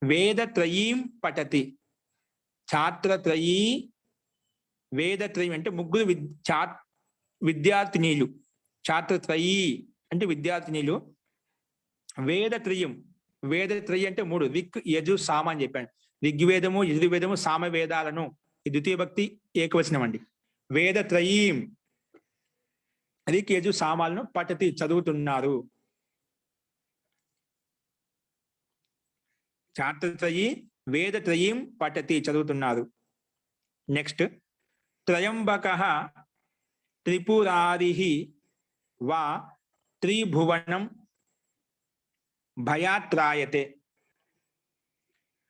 వేదత్రయీం పఠతి. ఛాత్రత్రయీ వేదత్రయీ అంటే ముగ్గురు విద్యార్థినీలు. ఛాత్రత్రయీ అంటే విద్యార్థినీలు. వేదత్రయం అంటే 3 రిక్, యజు, సామ అని చెప్పాను. ఋగ్వేదము, యజుర్వేదము, సామవేదాలను ఈ ద్వితీయ భక్తి ఏకవచనం అండి. వేదత్రయీం రిక్, యజు, సామాలను పఠతి చదువుతున్నారు. ఛాత్రత్రయీ వేదత్రయీం పఠతి, చదువుతున్నారు. నెక్స్ట్, త్రయంబకః త్రిపురారిః వా త్రిభువనం భయాత్రాయతే.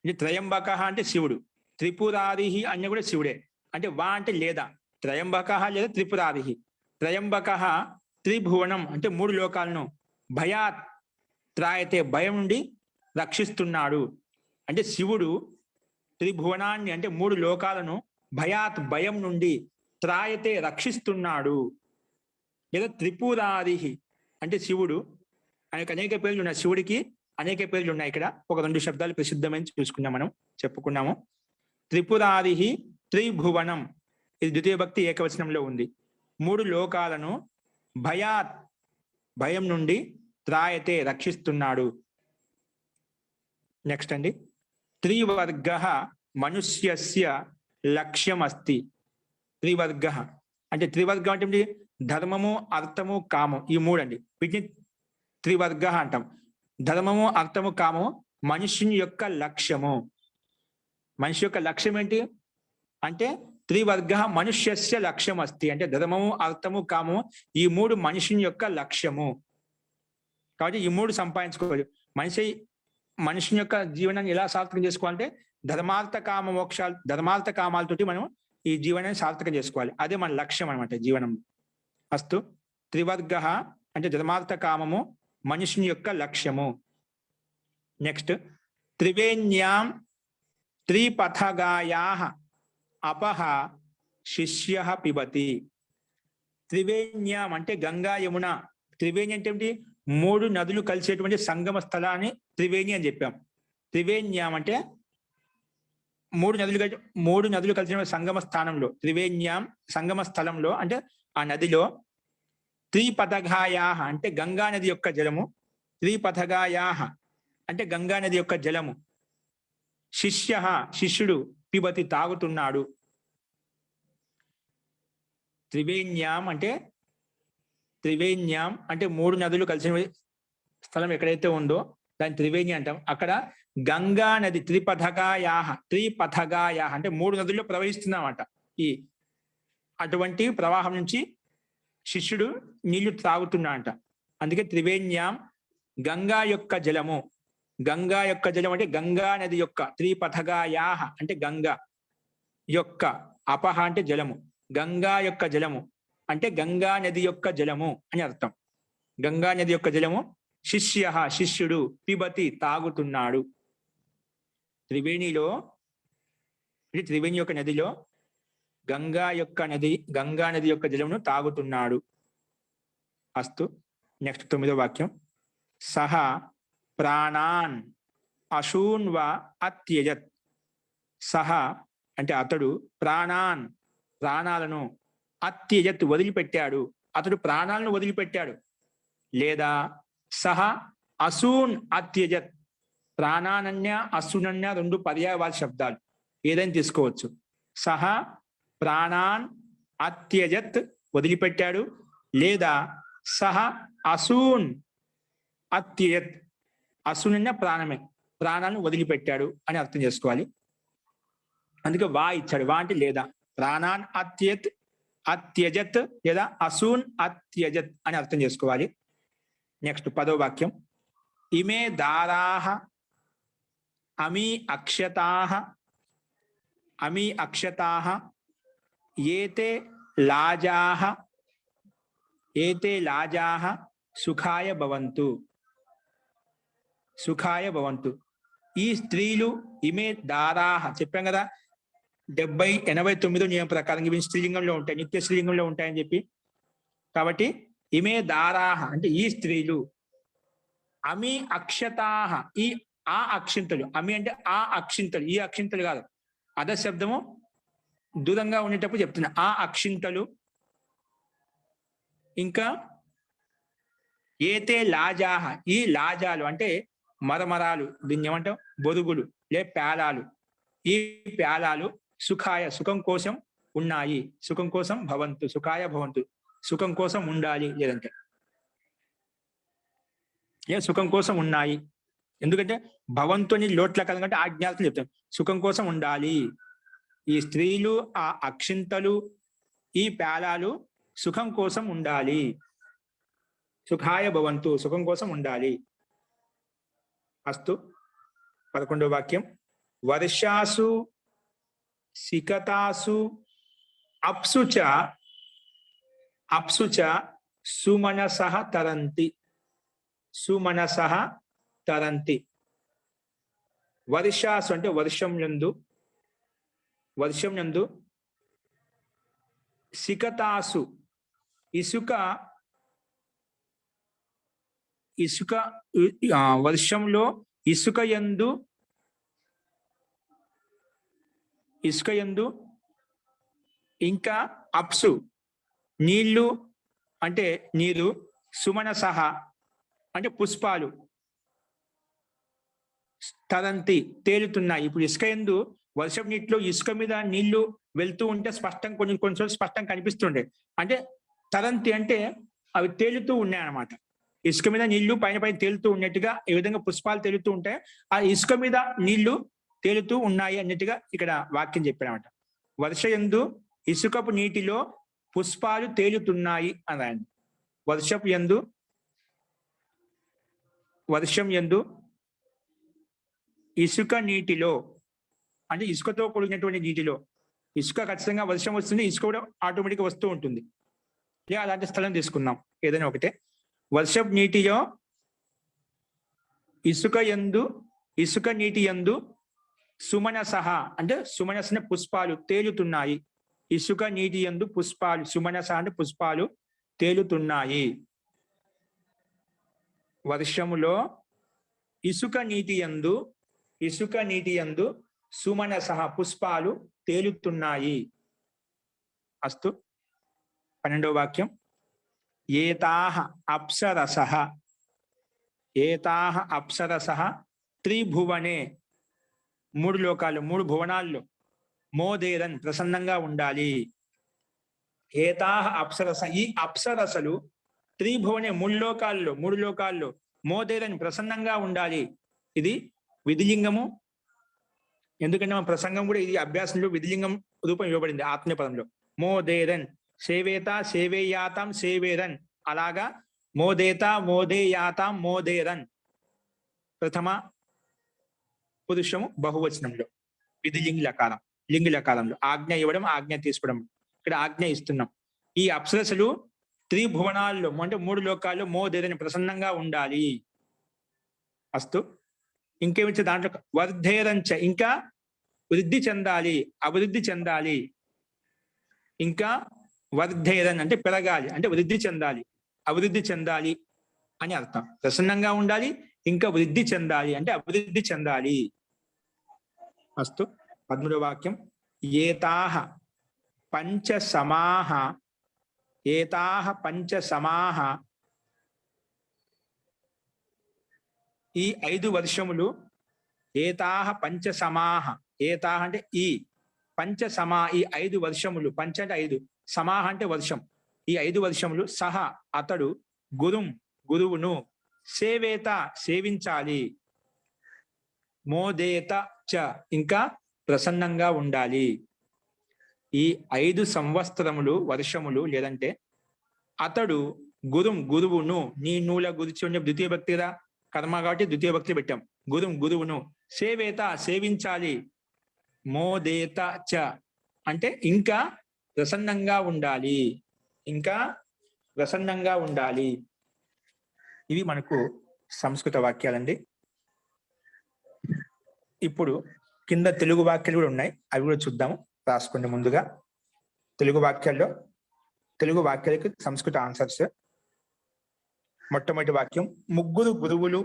త్రయంబకః అంటే శివుడు, త్రిపురారిః అన్న కూడా శివుడే. అంటే వా అంటే లేదా, త్రయంబకః లేదా త్రిపురారిః. త్రయంబకః త్రిభువనం అంటే 3 లోకాలను, భయాత్ త్రాయతే భయం నుండి రక్షిస్తున్నాడు. అంటే శివుడు త్రిభువనాన్ని అంటే 3 లోకాలను భయాత్ భయం నుండి, త్రాయతే రక్షిస్తున్నాడు. లేదా త్రిపురారిః అంటే శివుడు, ఆయనకు అనేక పేర్లు ఉన్నాయి, శివుడికి అనేక పేర్లు ఉన్నాయి. ఇక్కడ ఒక 2 శబ్దాలు ప్రసిద్ధమైన చూసుకున్నాం, మనం చెప్పుకున్నాము. త్రిపురారిః త్రిభువనం, ఇది ద్వితీయ భక్తి ఏకవచనంలో ఉంది. 3 లోకాలను భయాత్ భయం నుండి, త్రాయతే రక్షిస్తున్నాడు. నెక్స్ట్ అండి, త్రివర్గః మనుష్యస్య లక్ష్యం అస్తి. త్రివర్గః అంటే త్రివర్గం అంటే ధర్మము, అర్థము, కామం, ఈ 3 అండి. వీటిని త్రివర్గ అంటాం. ధర్మము, అర్థము, కామము మనుషుని యొక్క లక్ష్యము. మనిషి యొక్క లక్ష్యం ఏంటి అంటే త్రివర్గ మనుష్యస్య లక్ష్యం అస్తి. అంటే ధర్మము, అర్థము, కామము ఈ 3 మనుషుని యొక్క లక్ష్యము. కాబట్టి ఈ 3 సంపాదించుకోవాలి. మనుషుని యొక్క జీవనాన్ని ఎలా సార్థకం చేసుకోవాలంటే ధర్మార్థ కామ మోక్షాలు, ధర్మార్థ కామాలతోటి మనం ఈ జీవనాన్ని సార్థకం చేసుకోవాలి. అదే మన లక్ష్యం అనమాట జీవనం. అస్తు, త్రివర్గ అంటే ధర్మార్థ కామము మనుషుని యొక్క లక్ష్యము. నెక్స్ట్, త్రివేణ్యాం త్రిపథగాయాః అపః శిష్యః పిబతి. త్రివేణ్యాం అంటే గంగా, యమున. త్రివేణి అంటే ఏంటి? 3 నదులు కలిసేటువంటి సంగమ స్థలాన్ని త్రివేణి అని చెప్పాం. త్రివేణ్యాం అంటే 3 నదులు కలిసిన సంగమ స్థానంలో, త్రివేణ్యాం సంగమ స్థలంలో అంటే ఆ నదిలో, త్రిపథగాయాః అంటే గంగా నది యొక్క జలము, త్రిపథగాయాః అంటే గంగా నది యొక్క జలము, శిష్యః శిష్యుడు, పిబతి తాగుతున్నాడు. త్రివేణ్యాం అంటే 3 నదులు కలిసిన స్థలం ఎక్కడైతే ఉందో దాన్ని త్రివేణి అంటాం. అక్కడ గంగా నది త్రిపథగాయాః అంటే 3 నదుల్లో ప్రవహిస్తుందన్నమాట. ఈ అటువంటి ప్రవాహం నుంచి శిష్యుడు నీళ్లు త్రాగుతున్నాడంట. అందుకే త్రివేణ్యాం గంగా యొక్క జలము. గంగా యొక్క జలం అంటే గంగా నది యొక్క, త్రిపథగాయాః అంటే గంగా యొక్క, అపహ అంటే జలము, గంగా యొక్క జలము అంటే గంగా నది యొక్క జలము అని అర్థం. గంగా నది యొక్క జలము, శిష్యః శిష్యుడు, పిబతి తాగుతున్నాడు. త్రివేణి యొక్క నదిలో గంగా నది యొక్క జలమును తాగుతున్నాడు. అస్తు. నెక్స్ట్ 9వ వాక్యం, సహ ప్రాణాన్ అశూన్వ అత్యజత్. సహ అంటే అతడు, ప్రాణాలను అత్యజత్ వదిలిపెట్టాడు, అతడు ప్రాణాలను వదిలిపెట్టాడు. లేదా సహ అసూన్ అత్యజత్, ప్రాణానన్య అసూనన్య 2 పర్యాయవాచక శబ్దాలు, ఏదైనా తీసుకోవచ్చు. సహ ప్రాణాన్ అత్యజత్ వదిలిపెట్టాడు, లేదా సహ అసూన్ అత్యజత్, అసూనన్య ప్రాణమే, ప్రాణాలను వదిలిపెట్టాడు అని అర్థం చేసుకోవాలి. అందుకే వా ఇచ్చాడు. వా అంటే లేదా, ప్రాణాన్ అత్యజత్ లేదా అసూన్ అత్యజత్ అని అర్థం చేసుకోవాలి. నెక్స్ట్ 10వ వాక్యం, ఇమే దారాః అమి అక్షతాః ఏతే లాజాః సుఖాయ భవంతు. ఈ స్త్రీలు, ఇమే దారాః చెప్పాం కదా, 70-89 నియమం ప్రకారం ఇవి స్త్రీలింగంలో ఉంటాయి, నిత్య స్త్రీలింగంలో ఉంటాయని చెప్పి. కాబట్టి ఇమే దారాః అంటే ఈ స్త్రీలు, అమి అక్షతాః ఈ ఆ అక్షింతలు, అమి అంటే ఆ అక్షింతలు, ఈ అక్షింతలు కాదు, అద శబ్దము దూరంగా ఉండేటప్పుడు చెప్తున్నా. ఆ అక్షింతలు, ఇంకా ఏతే లాజాః ఈ లాజాలు అంటే మరమరాలు, దీన్ని ఏమంటాం బొరుగులు లే పేలాలు. ఈ పేలాలు సుఖం కోసం ఉన్నాయి, సుఖం కోసం భవంతు, సుఖాయ భవంతు, సుఖం కోసం ఉండాలి, లేదంటే సుఖం కోసం ఉన్నాయి. ఎందుకంటే భవంతుని లోట్ల కలగంటే ఆజ్ఞార్థం చెప్తాం. సుఖం కోసం ఉండాలి. ఈ స్త్రీలు, ఆ అక్షింతలు, ఈ పేలాలు సుఖం కోసం ఉండాలి. సుఖాయ భవంతు, సుఖం కోసం ఉండాలి. అస్తు. 11వ వాక్యం. వర్షాసు సికతాసు అప్సుచ సుమనసః తరంతి. సుమనసః తరంతి. వర్షాసు అంటే వర్షం నందు, సికతాసు ఇసుక వర్షంలో ఇసుక యందు ఇంకా అప్సు నీళ్లు అంటే నీరు, సుమనసః అంటే పుష్పాలు, తరంతి తేలుతున్నాయి. ఇప్పుడు ఇసుక యందు వర్షం నీటిలో ఇసుక మీద నీళ్లు వెళ్తూ ఉంటే కొంచెం స్పష్టం కనిపిస్తుండే. అంటే తరంతి అంటే అవి తేలుతూ ఉన్నాయి అన్నమాట. ఇసుక మీద నీళ్లు పైన తేలుతూ ఉన్నట్టుగా ఈ విధంగా పుష్పాలు తేలుతూ ఉంటాయి. ఆ ఇసుక మీద నీళ్లు తేలుతూ ఉన్నాయి అన్నట్టుగా ఇక్కడ వాక్యం చెప్పారన్నమాట. వర్షయందు ఇసుకపు నీటిలో పుష్పాలు తేలుతున్నాయి అనండి. వర్షం యందు ఇసుక నీటిలో అంటే ఇసుకతో కూడినటువంటి నీటిలో, ఇసుక ఖచ్చితంగా వర్షం వస్తుంది, ఇసుక కూడా ఆటోమేటిక్గా వస్తూ ఉంటుంది. అలాంటి స్థలం తీసుకుందాం ఏదైనా ఒకటే. వర్షపు నీటిలో ఇసుక నీటి యందు సుమనసః అంటే సుమనసన పుష్పాలు తేలుతున్నాయి. ఇసుక నీటి యందు పుష్పాలు, సుమనస అంటే పుష్పాలు తేలుతున్నాయి. వర్షములో ఇసుక నీటి యందు సుమనసః పుష్పాలు తేలుతున్నాయి. అస్తు. 12వ వాక్యం. ఏతాః అప్సరసః త్రిభువనే, 3 లోకాలు 3 భువనాల్లో మోదేరన్ ప్రసన్నంగా ఉండాలి. ఏతాః అప్సరస ఈ అప్సరసలు త్రిభువనే 3 లోకాల్లో మోదేరన్ ప్రసన్నంగా ఉండాలి. ఇది విధిలింగము. ఎందుకంటే మన ప్రసంగం కూడా ఇది అభ్యాసంలో విధిలింగం రూపం ఇవ్వబడింది ఆత్మీయ పదంలో. మోదేరన్ సేవేత సేవేయాతాం సేవేరన్, అలాగా మోదేత మోదేయాతాం మోదేరన్ ప్రథమ పురుషము బహువచనంలో విధిలింగి లకారం, లింగి లకారంలో ఆజ్ఞ ఇవ్వడం, ఆజ్ఞ తీసుకోవడం. ఇక్కడ ఆజ్ఞ ఇస్తున్నాం. ఈ అప్సరసలు త్రిభువనాల్లో అంటే 3 లోకాల్లో మోదేరని ప్రసన్నంగా ఉండాలి. అస్తు. ఇంకేమిచ్చే దాంట్లో వర్ధేరంచ ఇంకా వృద్ధి చెందాలి, అభివృద్ధి చెందాలి. ఇంకా వర్ధేరన్ అంటే పెరగాలి, అంటే వృద్ధి చెందాలి, అభివృద్ధి చెందాలి అని అర్థం. ప్రసన్నంగా ఉండాలి, ఇంకా వృద్ధి చెందాలి అంటే అభివృద్ధి చెందాలి. అస్తు. 13వ వాక్యం. ఏతాః పంచసమాః ఈ 5 వర్షములు. ఏతాః పంచసమాః, ఏతాః అంటే ఈ, పంచసమా ఈ 5 వర్షములు, పంచ అంటే 5, సమాహ అంటే వర్షం. ఈ 5 వర్షములు సహ అతడు గురువును సేవేత సేవించాలి, మోదేత చ ఇంకా ప్రసన్నంగా ఉండాలి. ఈ 5 సంవత్సరములు వర్షములు లేదంటే అతడు గురువును, నీ నూల గురించి ఉండే ద్వితీయ భక్తి కదా, కర్మ కాబట్టి ద్వితీయ భక్తి పెట్టాం. గురువును సేవేత సేవించాలి, మోదేత చ అంటే ఇంకా ప్రసన్నంగా ఉండాలి, ఇంకా ప్రసన్నంగా ఉండాలి. ఇవి మనకు సంస్కృత వాక్యాలండి. ఇప్పుడు కింద తెలుగు వాక్యాలు కూడా ఉన్నాయి, అవి కూడా చూద్దాము. రాసుకోండి ముందుగా. తెలుగు వాక్యాలకి సంస్కృత ఆన్సర్స్. మొట్టమొదటి వాక్యం. ముగ్గురు గురువులు,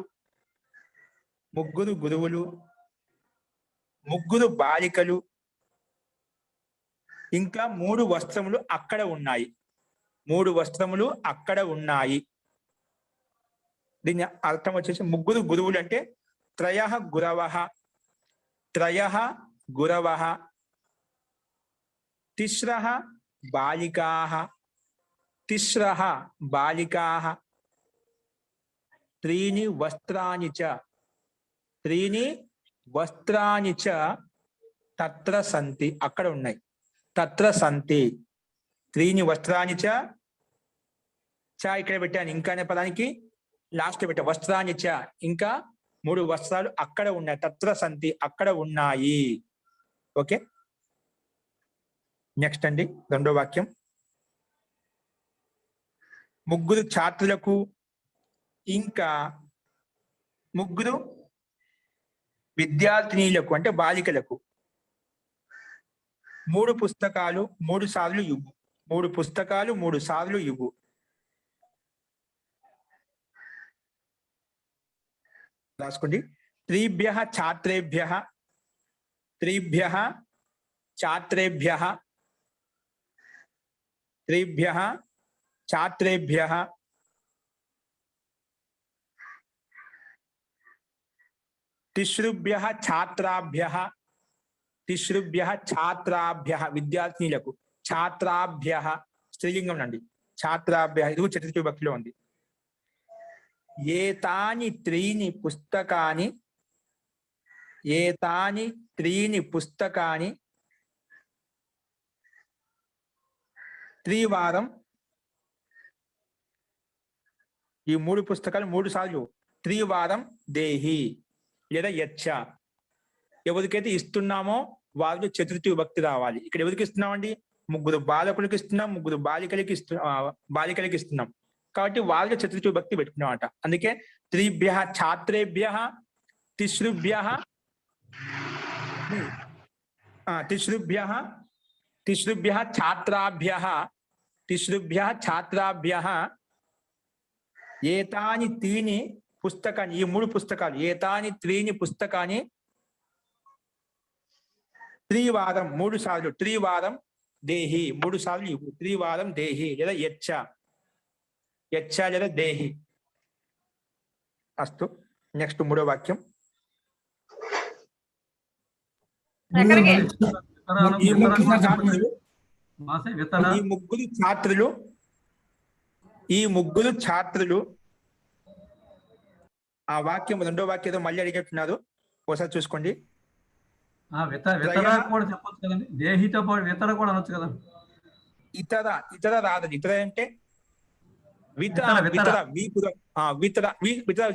ముగ్గురు బాలికలు, ఇంకా 3 వస్త్రములు అక్కడ ఉన్నాయి. 3 వస్త్రములు అక్కడ ఉన్నాయి. దీని అర్థం వచ్చేసి ముగ్గురు గురువులు అంటే త్రయః గురవః, తిస్రః బాలికాః, త్రీణి వస్త్రాని చ త్రీని వస్త్రాని చ తత్ర సంతి, అక్కడ ఉన్నాయి. తత్ర సంతి. త్రీని వస్త్రాని చ ఇక్కడ పెట్టాను, ఇంకా అనే పదానికి లాస్ట్ పెట్టా. వస్త్రాని చ, ఇంకా 3 వస్త్రాలు అక్కడ ఉన్నాయి. తత్ర సంతి, అక్కడ ఉన్నాయి. ఓకే, నెక్స్ట్ అండి 2వ వాక్యం. ముగ్గురు ఛాత్రులకు ఇంకా 3 విద్యార్థినీలకు అంటే బాలికలకు 3 పుస్తకాలు 3 సార్లు ఇవ్వు. 3 పుస్తకాలు 3 సార్లు ఇవ్వు. రాసుకోండి. త్రీభ్యః ఛాత్రేభ్యః, త్రీభ్యః ఛాత్రేభ్యః, త్రీభ్యః ఛాత్రేభ్యః, తిస్రుభ్యః ఛాత్రాభ్యః, తిస్రుభ్యః ఛాత్రాభ్యః విద్యార్థినులకు, ఛాత్రాభ్యః స్త్రీలింగం అండి. ఛాత్రాభ్యః ఇది చతుర్థి విభక్తిలో ఉంది. ఏతాని త్రీని పుస్తకాని, ఏతాని త్రీని పుస్తకాని త్రివారం, ఈ 3 పుస్తకాలు 3 సార్లు త్రివారం దేహి లేదా యచ్చ. ఎవరికైతే ఇస్తున్నామో వాళ్ళు చతుర్థి విభక్తి రావాలి. ఇక్కడ ఎవరికి ఇస్తున్నామండి? 3 బాలకులకి ఇస్తున్నాం, 3 బాలికలకి ఇస్తున్నాం. కాబట్టి వాళ్ళకి చతుర్థి విభక్తి పెట్టుకున్నామట. అందుకే త్రిభ్యః ఛాత్రేభ్యః, తిస్రుభ్యః తిస్రుభ్యః తిస్రుభ్యః ఛాత్రాభ్యః, తిస్రుభ్యః ఛాత్రాభ్యః ఏతాని త్రీని పుస్తకాన్ని, ఈ 3 పుస్తకాలు ఏతాని త్రీని పుస్తకాన్ని త్రివారం 3 సార్లు, త్రివారం దేహి 3 సార్లు ఇవ్వు. త్రివారం దేహి లేదా యచ్చ, యచ్చ లేదా దేహి. అస్తు. నెక్స్ట్ 3వ వాక్యం. ఈ 3 ఛాత్రులు ఆ వాక్యం 2వ వాక్యం మళ్ళీ అడిగేట్టున్నారు, ఒకసారి చూసుకోండి. కూడా చెప్పొచ్చు కదండి, దేహితో పాటు వితర కూడా అనొచ్చు కదా. ఇతర రాదండి. ఇతర అంటే వితర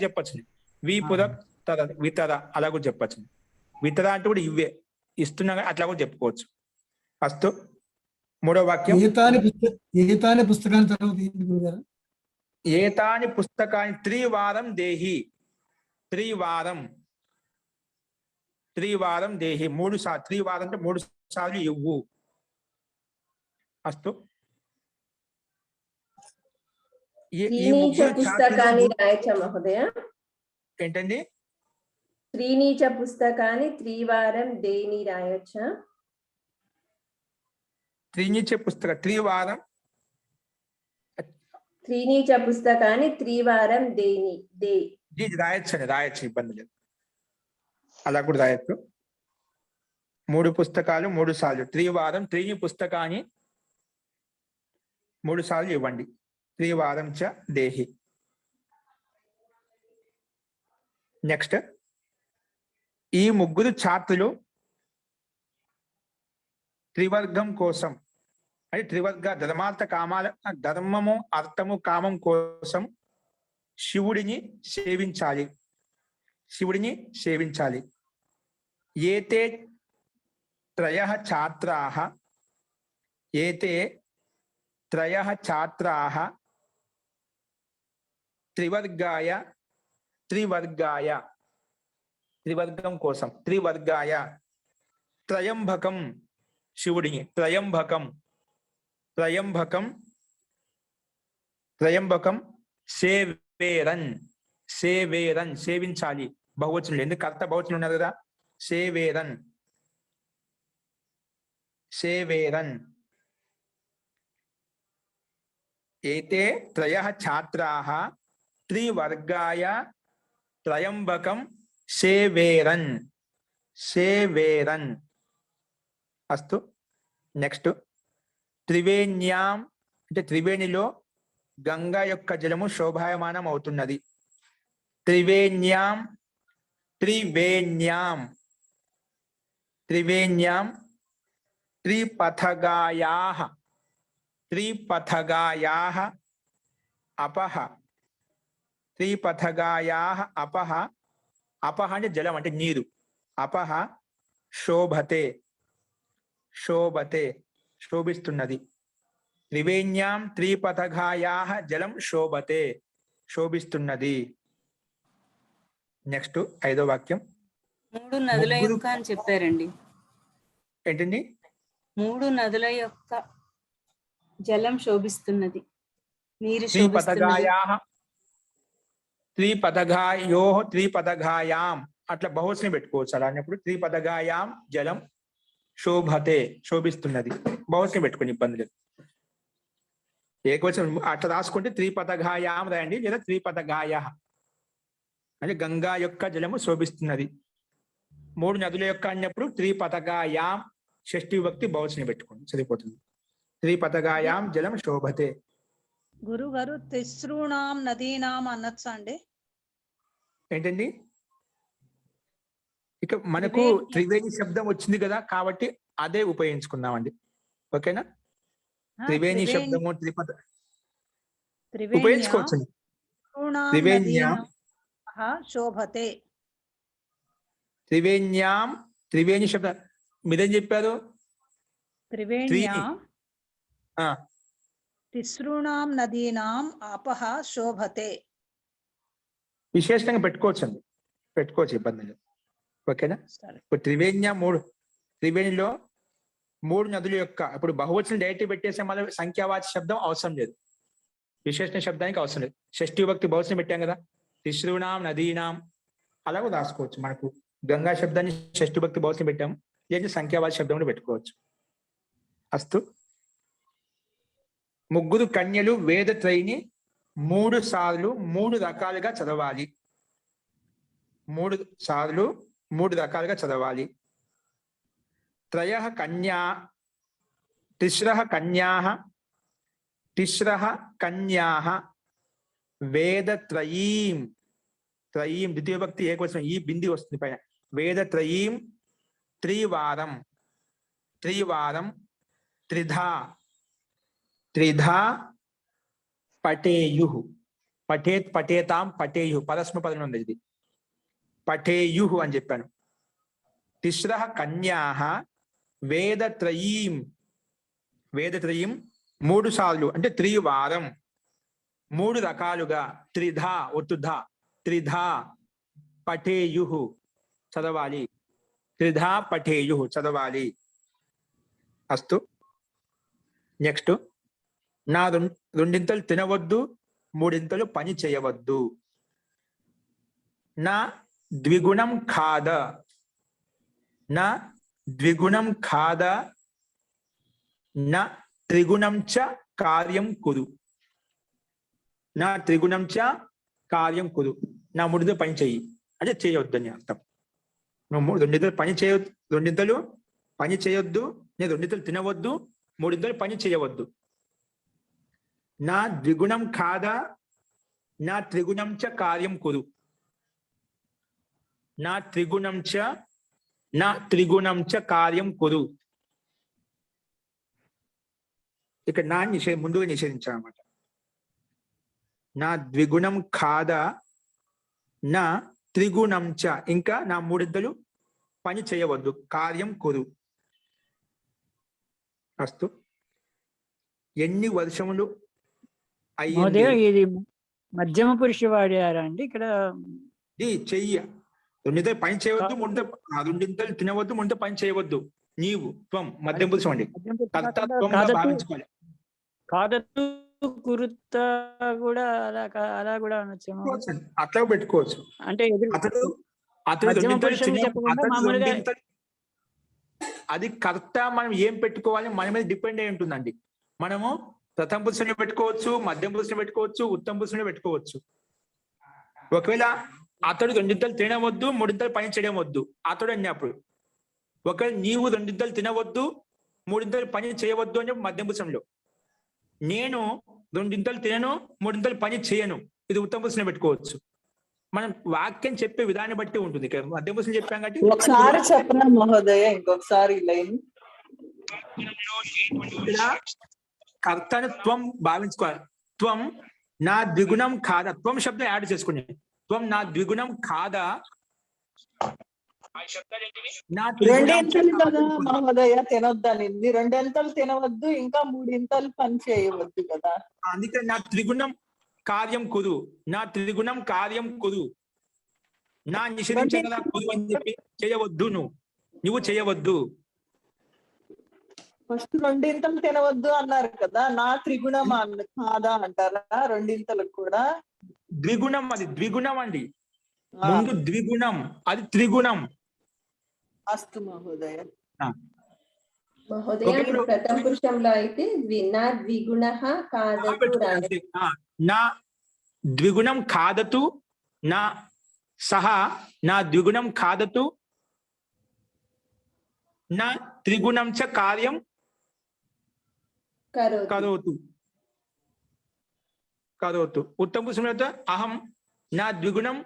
చెప్పచ్చు. విపుర వితర అలా కూడా చెప్పచ్చు. వితర అంటే కూడా ఇవే ఇస్తున్నా అట్లా కూడా చెప్పుకోవచ్చు. అస్తు. 3వ వాక్యం. ఏతాని పుస్తకాన్ని తర్వాత గురుగారు, ఏతాని పుస్తకాన్ని త్రివారం దేహి, త్రివారం త్రివారం దేహి 3 సార్లు, త్రివారం అంటే 3 సార్లు ఇవ్వు. అస్తు. పుస్తకాన్ని రాయచ్చ మహోదయ. ఏంటండి? త్రీనీచ పుస్తకాన్ని త్రివారం దేని రాయచ్చ? త్రీనీచ పుస్తక త్రివారం, త్రీనీచ పుస్తకాన్ని త్రివారం దేని రాయొచ్చు, ఇబ్బంది లేదు. అలా కూడా రాయొచ్చు. 3 పుస్తకాలు 3 సార్లు, త్రివారం త్రీని పుస్తకాన్ని 3 సార్లు ఇవ్వండి. త్రివారం చ దేహి. నెక్స్ట్. ఈ 3 ఛాత్రులు త్రివర్గం కోసం అంటే త్రివర్గ ధర్మార్థ కామాల, ధర్మము అర్థము కామం కోసం శివుడిని సేవించాలి, శివుడిని సేవించాలి. ఏతే త్రయః ఛాత్రాః, ఏతే త్రయః ఛాత్రాః త్రివర్గాయ, త్రివర్గాయ త్రివర్గం కోసం, త్రివర్గాయ త్రయంబకం శివుడిని, త్రయంబకం త్రయంబకం త్రయంబకం సేవేరన్, సేవేరన్ సేవించాలి. బహువచనం, ఎందుకు కర్త బహువచనం ఉన్నారు కదా. సేవేరన్ సేవేరన్. ఏతే త్రయః ఛాత్రాః త్రివర్గాయ త్రయంబకం సేవేరన్, సేవేరన్. అస్తు. నెక్స్ట్. త్రివేణ్యాం అంటే త్రివేణిలో గంగా యొక్క జలము శోభాయమానం అవుతున్నది. త్రివేణ్యాం త్రివేణ్యాం త్రివేణ్యాం త్రిపథగాయాః త్రిపథగాయాః అపహ త్రిపథగాయాః అపహ అపహ అంటే జలం అంటే నీరు అపహ శోభతే శోభతే శోభిస్తున్నది త్రివేణ్యాం త్రిపథగాయాః జలం శోభతే శోభిస్తున్నది. నెక్స్ట్ 5వ వాక్యం. 3 నదుల యొక్క అని చెప్పారండి. ఏంటండి? 3 నదుల యొక్క జలం శోభిస్తున్నది, నీరు శోభిస్తున్నది. త్రిపథగాయాః త్రిపథగాయోః త్రిపథగాయాం అట్లా బహువచనం పెట్టుకోవచ్చు. అలా అన్నప్పుడు త్రిపథగాయాం జలం శోభతే శోభిస్తున్నది. బహువచనం పెట్టుకోండి, ఇబ్బంది లేదు. ఏకవచనం అట్లా రాసుకుంటే త్రిపథగాయాం రాయండి, లేదా త్రిపథగాయః అంటే గంగా యొక్క జలము శోభిస్తున్నది. 3 నదుల యొక్క అన్నప్పుడు త్రిపథగాయాం షష్ఠి విభక్తి బహువచనం పెట్టుకోండి, సరిపోతుంది. త్రిపథగాయాం జలం శోభతే. గురువు గారు తిస్రూణాం నదీనాం అనొచ్చా అండి? ఏంటండి? ఇక మనకు త్రివేణి శబ్దం వచ్చింది కదా, కాబట్టి అదే ఉపయోగించుకుందామండి. ఓకేనా? త్రివేణి శబ్దము త్రిపథ ఉపయోగించుకోవచ్చండి. త్రివేణ్యాం శోభతే. త్రివేణ్యాం త్రివేణి శబ్దం మీరేం చెప్పారు? త్రివేణ్యాం తిస్రూణాం నదీనాం ఆపహ శోభతే. విశేషంగా పెట్టుకోవచ్చండి, పెట్టుకోవచ్చు, ఇబ్బంది లేదు. ఓకేనా? ఇప్పుడు త్రివేణిలో 3 నదుల యొక్క ఇప్పుడు బహువచనం డైరెక్ట్ పెట్టేసే మళ్ళీ సంఖ్యావాచక శబ్దం అవసరం లేదు, విశేషణ శబ్దానికి అవసరం లేదు. షష్ఠి విభక్తి బహువచనం పెట్టాం కదా, తిస్రూణాం నదీనాం అలాగే రాసుకోవచ్చు. మనకు గంగా శబ్దాన్ని షష్ఠి విభక్తి బహువచనం పెట్టాము, లేదా సంఖ్యావాచక శబ్దం కూడా పెట్టుకోవచ్చు. అస్తు. 3 కన్యలు వేదత్రయిని 3 సార్లు 3 రకాలుగా చదవాలి. 3 సార్లు 3 రకాలుగా చదవాలి. త్రయః కన్యా తిస్రః కన్యాః తిస్రః కన్యాః వేదత్రయీం త్రయీం ద్వితీయ భక్తి ఏకవచనం, ఈ బింది వస్తుంది పైన. వేదత్రయీం త్రివారం త్రివారం త్రిధా త్రిధా పఠేయుః పఠేత్ పఠేతాం పఠేయుః పరస్మ పదం ఉంది, ఇది పఠేయుః అని చెప్పాను. తిస్రః కన్యాః వేదత్రయీం వేదత్రయీం 3 సార్లు అంటే త్రివారం 3 రకాలుగా. త్రిధా ఒత్తుధా త్రిధా పఠేయుః చదవాలి. త్రిధా పఠేయుః చదవాలి. అస్తు. నెక్స్ట్. నా రెండింతలు తినవద్దు, 3 పని చేయవద్దు. నా ద్విగుణం ఖాద నా ద్విగుణం ఖాద నా త్రిగుణం చ కార్యం కురు. నా త్రిగుణం చ కార్యం కురు. నా 3 పని చెయ్యి అంటే చేయవద్దు అని అర్థం. నువ్వు 2 పని చేయొద్దు, 2 పని చేయొద్దు, నేను 2 తినవద్దు, 3 పని చేయవద్దు. నా ద్విగుణం ఖాద నా త్రిగుణం చ కార్యం కురు. నా త్రిగుణం చ కార్యం కురు. ఇక్కడ నా ముందుగా నిషేధించాలన్నమాట. నా ద్విగుణం ఖాద నా త్రిగుణం చ ఇంకా నా 3 పని చేయవద్దు, కార్యం కురు. అస్తు. ఎన్ని వర్షములు అయ్యింది? ఇది మధ్యమ పురుష వాడారా అండి ఇక్కడ? చెయ్య 2 పని చేయవద్దు, 2 తినవద్దు, 3 పని చేయవద్దు. నీవు త్వం మధ్యమ పురుషం అండి, కర్తత్వంగా భావించుకోవాలి. కాదతు కురుత కూడా అలా కూడా అనొచ్చేమో, అట్లా పెట్టుకోవచ్చు. అంటే అతడు అది కర్త మనం ఏం పెట్టుకోవాలి మన మీద డిపెండ్ అయి ఉంటుందండి. మనము ప్రథమ పురుషుని పెట్టుకోవచ్చు, మధ్యమ పురుషుని పెట్టుకోవచ్చు, ఉత్తమ పురుషుని పెట్టుకోవచ్చు. ఒకవేళ అతడు 2 తినవద్దు, 3 పని చేయడం వద్దు అతడు అన్నప్పుడు, ఒకవేళ నీవు 2 తినవద్దు, 3 పని చేయవద్దు అని మధ్యమ పురుషంలో, నేను 2 తినను, 3 పని చేయను, ఇది ఉత్తమ పురుషుని పెట్టుకోవచ్చు. మనం వాక్యం చెప్పే విధాన్ని బట్టి ఉంటుంది. ఇక్కడ మధ్యపురుషులు చెప్పాం కాబట్టి ఒకసారి చెప్పనా మహోదయ, ఇంకొకసారి లైన్. ఇక్కడ కర్తను త్వం భావించుకోవాలి. త్వం నా ద్విగుణం కాదా, త్వం శబ్దం యాడ్ చేసుకోండి. త్వం నా ద్విగుణం కాదా, నా రెండింతలు కదా మహోదయ తినొద్దనింది. రెండింతలు తినవద్దు, ఇంకా మూడింతలు పని చేయవద్దు కదా. అందుకే నా త్రిగుణం కార్యం కురు, నా త్రిగుణం కార్యం కురు, నా నిషేధించగల కురు అని చెప్పి చేయవద్దు, నువ్వు చేయవద్దు. ఫస్ట్ రెండింతలు తినవద్దు అన్నారు కదా, నా త్రిగుణం కాదా అంటారా రెండింతలకు కూడా? ద్విగుణం, అది ద్విగుణం అండి. ముందు ద్విగుణం, అది త్రిగుణం. అస్తు మహోదయ. మహోదయ ఇప్పుడు ప్రథమ పురుషంలో అయితే నా ద్విగుణః కాదతు రాయచ్చు. నా ద్విగుణం ఖాదతు, నా సహ నా ద్విగుణం ఖాదతు, నా త్రిగుణం చ కార్యం కరోతు కరోతు. ఉత్తమ పురుషంలో అహం నా ద్విగుణం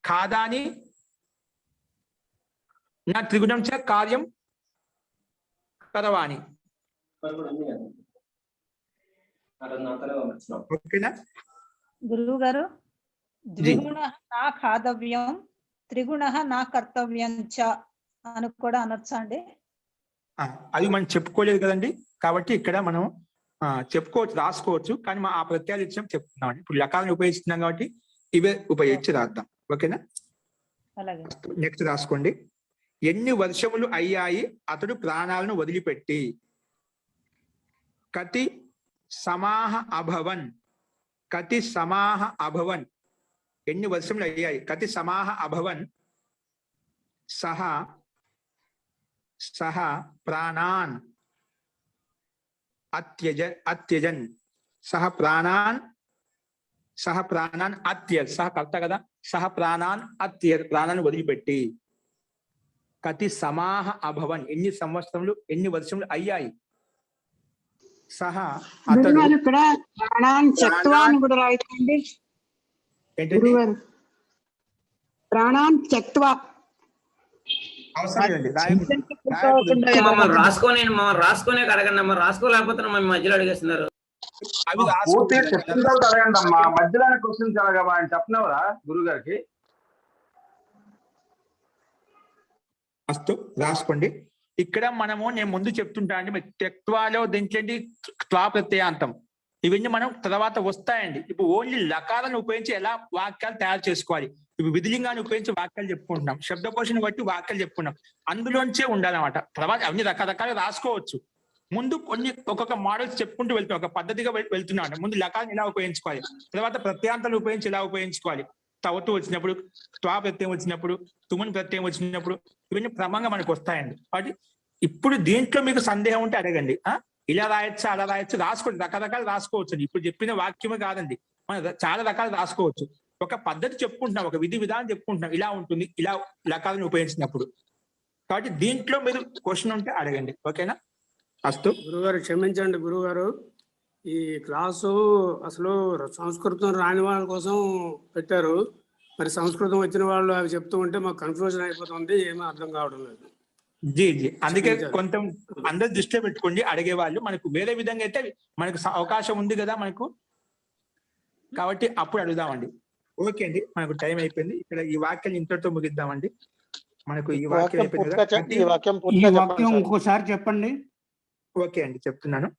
ఖాదాని, నా త్రిగుణం చ కార్యం కరవాణి. ఓకేనా గురువు గారు? ద్విగుణ నా ఖాదవ్యం, త్రిగుణ నా కర్తవ్యం చ అని కూడా అనొచ్చా అండి? అది మనం చెప్పుకోలేదు కదండి, కాబట్టి ఇక్కడ మనం చెప్పుకోవచ్చు, రాసుకోవచ్చు. కానీ ఆ ప్రత్యయాలు ఇచ్చిన చెప్తున్నాం. ఇప్పుడు లకాలను ఉపయోగిస్తున్నాం కాబట్టి ఇవే ఉపయోగించి రాద్దాం. ఓకేనా? నెక్స్ట్ రాసుకోండి. ఎన్ని వర్షములు అయ్యాయి అతడు ప్రాణాలను వదిలిపెట్టి, కతి సమాహ అభవన్, కతి సమాహ అభవన్. ఎన్ని వర్షములు అయ్యాయి, కతి సమాహ అభవన్, సహ ప్రాణాన్ అత్యజన్, సహ ప్రాణాన్ అత్యజ్, సహ కర్త కదా, సహ ప్రాణాన్ అత్యజ్, ప్రాణాన్ని వదిలిపెట్టి. కతి సమాహ అభవన్, ఎన్ని సంవత్సరములు, ఎన్ని వర్షములు అయ్యాయి. సహ అతడు ఇక్కడ ప్రాణాన్ త్యక్త్వా అని కూడా రాయకండి. ఏంటండి? ప్రాణాన్ త్యక్త్వా అవసరం లేదండి, రాసుకొని అడగండి అమ్మా. రాసుకోలేకపోతే మేము మధ్యలో అడిగేస్తున్నారు. అవి అడగండి అమ్మా, మధ్యలోనే క్వశ్చన్స్ అడగమా అని చెప్పినవరా గురువు గారికి? అస్తు రాసుకోండి. ఇక్కడ మనము నేను ముందు చెప్తుంటా అండి, త్యక్త్వాలో దించండి త్వా ప్రత్యయాంతం, ఇవన్నీ మనం తర్వాత వస్తాయండి. ఇప్పుడు ఓన్లీ లకాలను ఉపయోగించి ఎలా వాక్యాలు తయారు చేసుకోవాలి, ఇప్పుడు విధిలింగాన్ని ఉపయోగించి వాక్యాలు చెప్పుకుంటున్నాం, శబ్దకోశాన్ని బట్టి వాక్యాలు చెప్పుకున్నాం, అందులోంచే ఉండాలన్నమాట. తర్వాత అన్ని రకరకాలు రాసుకోవచ్చు. ముందు ఒక్కొక్క మోడల్స్ చెప్పుకుంటూ వెళ్తున్నాం, ఒక పద్ధతిగా వెళ్తున్నాం. ముందు లకాలను ఎలా ఉపయోగించుకోవాలి, తర్వాత ప్రత్యాంతాలు ఉపయోగించి ఎలా ఉపయోగించుకోవాలి, తవతు వచ్చినప్పుడు, త్వా ప్రత్యయం వచ్చినప్పుడు, తుమన్ ప్రత్యయం వచ్చినప్పుడు, ఇవన్నీ క్రమంగా మనకు వస్తాయండి. కాబట్టి ఇప్పుడు దీంట్లో మీకు సందేహం ఉంటే అడగండి. ఇలా రాయొచ్చా, అలా రాయొచ్చు, రాసుకోండి. రకరకాలు రాసుకోవచ్చు అండి. ఇప్పుడు చెప్పిన వాక్యమే కాదండి, మనం చాలా రకాలు రాసుకోవచ్చు. ఒక పద్ధతి చెప్పుకుంటున్నాం, ఒక విధానం చెప్పుకుంటున్నాం, ఇలా ఉంటుంది, ఇలా లకాలను ఉపయోగించినప్పుడు. కాబట్టి దీంట్లో మీరు క్వశ్చన్ ఉంటే అడగండి. ఓకేనా? అస్తు. గురుగారు క్షమించండి గురుగారు, ఈ క్లాసు అసలు సంస్కృతం రాని వాళ్ళ కోసం పెట్టారు. మరి సంస్కృతం వచ్చిన వాళ్ళు అవి చెప్తూ ఉంటే మాకు కన్ఫ్యూజన్ అయిపోతుంది, ఏమీ అర్థం కావడం లేదు. జీ అందుకే కొంచెం అందరు దృష్టిలో పెట్టుకోండి. అడిగే వాళ్ళు మనకు వేరే విధంగా అయితే మనకు అవకాశం ఉంది కదా మనకు, కాబట్టి అప్పుడు అడుగుదామండి. ఓకే అండి, మనకు టైం అయిపోయింది. ఇక్కడ ఈ వాక్యం ఇంతటితో ముగిద్దామండి. మనకు ఈ వాక్యం అయిపోయింది కదా. ఇంకోసారి చెప్పండి. ఓకే అండి, చెప్తున్నాను.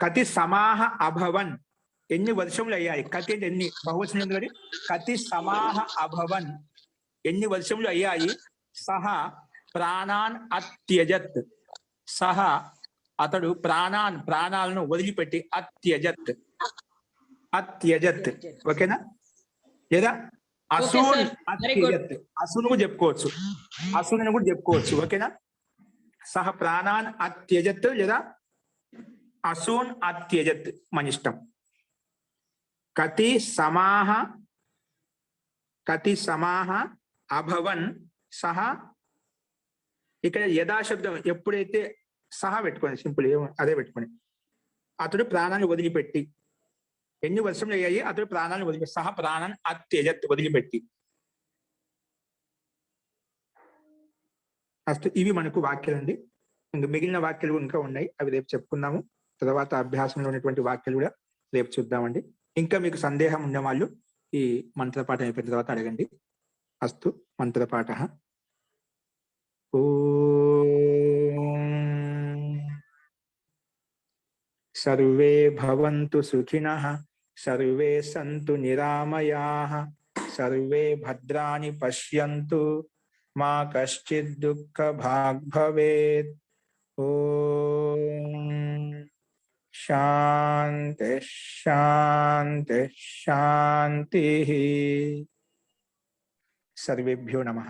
కతి సమాహ అభవన్, ఎన్ని వర్షములు అయ్యాయి. కతి అంటే ఎన్ని, బహువచనం ఉంది. కతి సమాహ అభవన్, ఎన్ని వర్షములు అయ్యాయి. సహ ప్రాణాన్ అత్యజత్, సహ అతడు ప్రాణాలను వదిలిపెట్టి, అత్యజత్. ఓకేనా? లేదా అసూన్ అత్యజత్, అసూను చెప్పుకోవచ్చు, అసూను కూడా చెప్పుకోవచ్చు. ఓకేనా? సహ ప్రాణాన్ అత్యజత్ లేదా అసూన్ అత్యజత్, మన ఇష్టం. కతి సమాహ అభవన్ సహ, ఇక్కడ యథాశబ్దం ఎప్పుడైతే సహ పెట్టుకోండి, సింపుల్ అదే పెట్టుకోండి. అతడు ప్రాణాన్ని వదిలిపెట్టి, ఎన్ని వర్షములు అయ్యాయి? అతడు ప్రాణాన్ని వదిలిపెట్టి, సహ ప్రాణాన్ని అత్యజత్, వదిలిపెట్టి. ఫస్ట్ ఇవి మనకు వాక్యాలండి. ఇంకా మిగిలిన వాక్యాలు ఇంకా ఉన్నాయి, అవి రేపు చెప్పుకుందాము. తర్వాత అభ్యాసంలో ఉన్నటువంటి వాక్యాలు కూడా రేపు చూద్దామండి. ఇంకా మీకు సందేహం ఉన్న వాళ్ళు ఈ మంత్రపాఠం అయిపోయిన తర్వాత అడగండి. అస్తు మంత్రపాఠ. సర్వే భవంతు సుఖినః, సర్వే సంతు నిరామయాః, సర్వే భద్రాణి పశ్యంతు, మా కశ్చిద్ దుఃఖ భాగ్ భవేత్. ఓం శాంతి శాంతి శాంతి. సర్వేభ్యో నమః.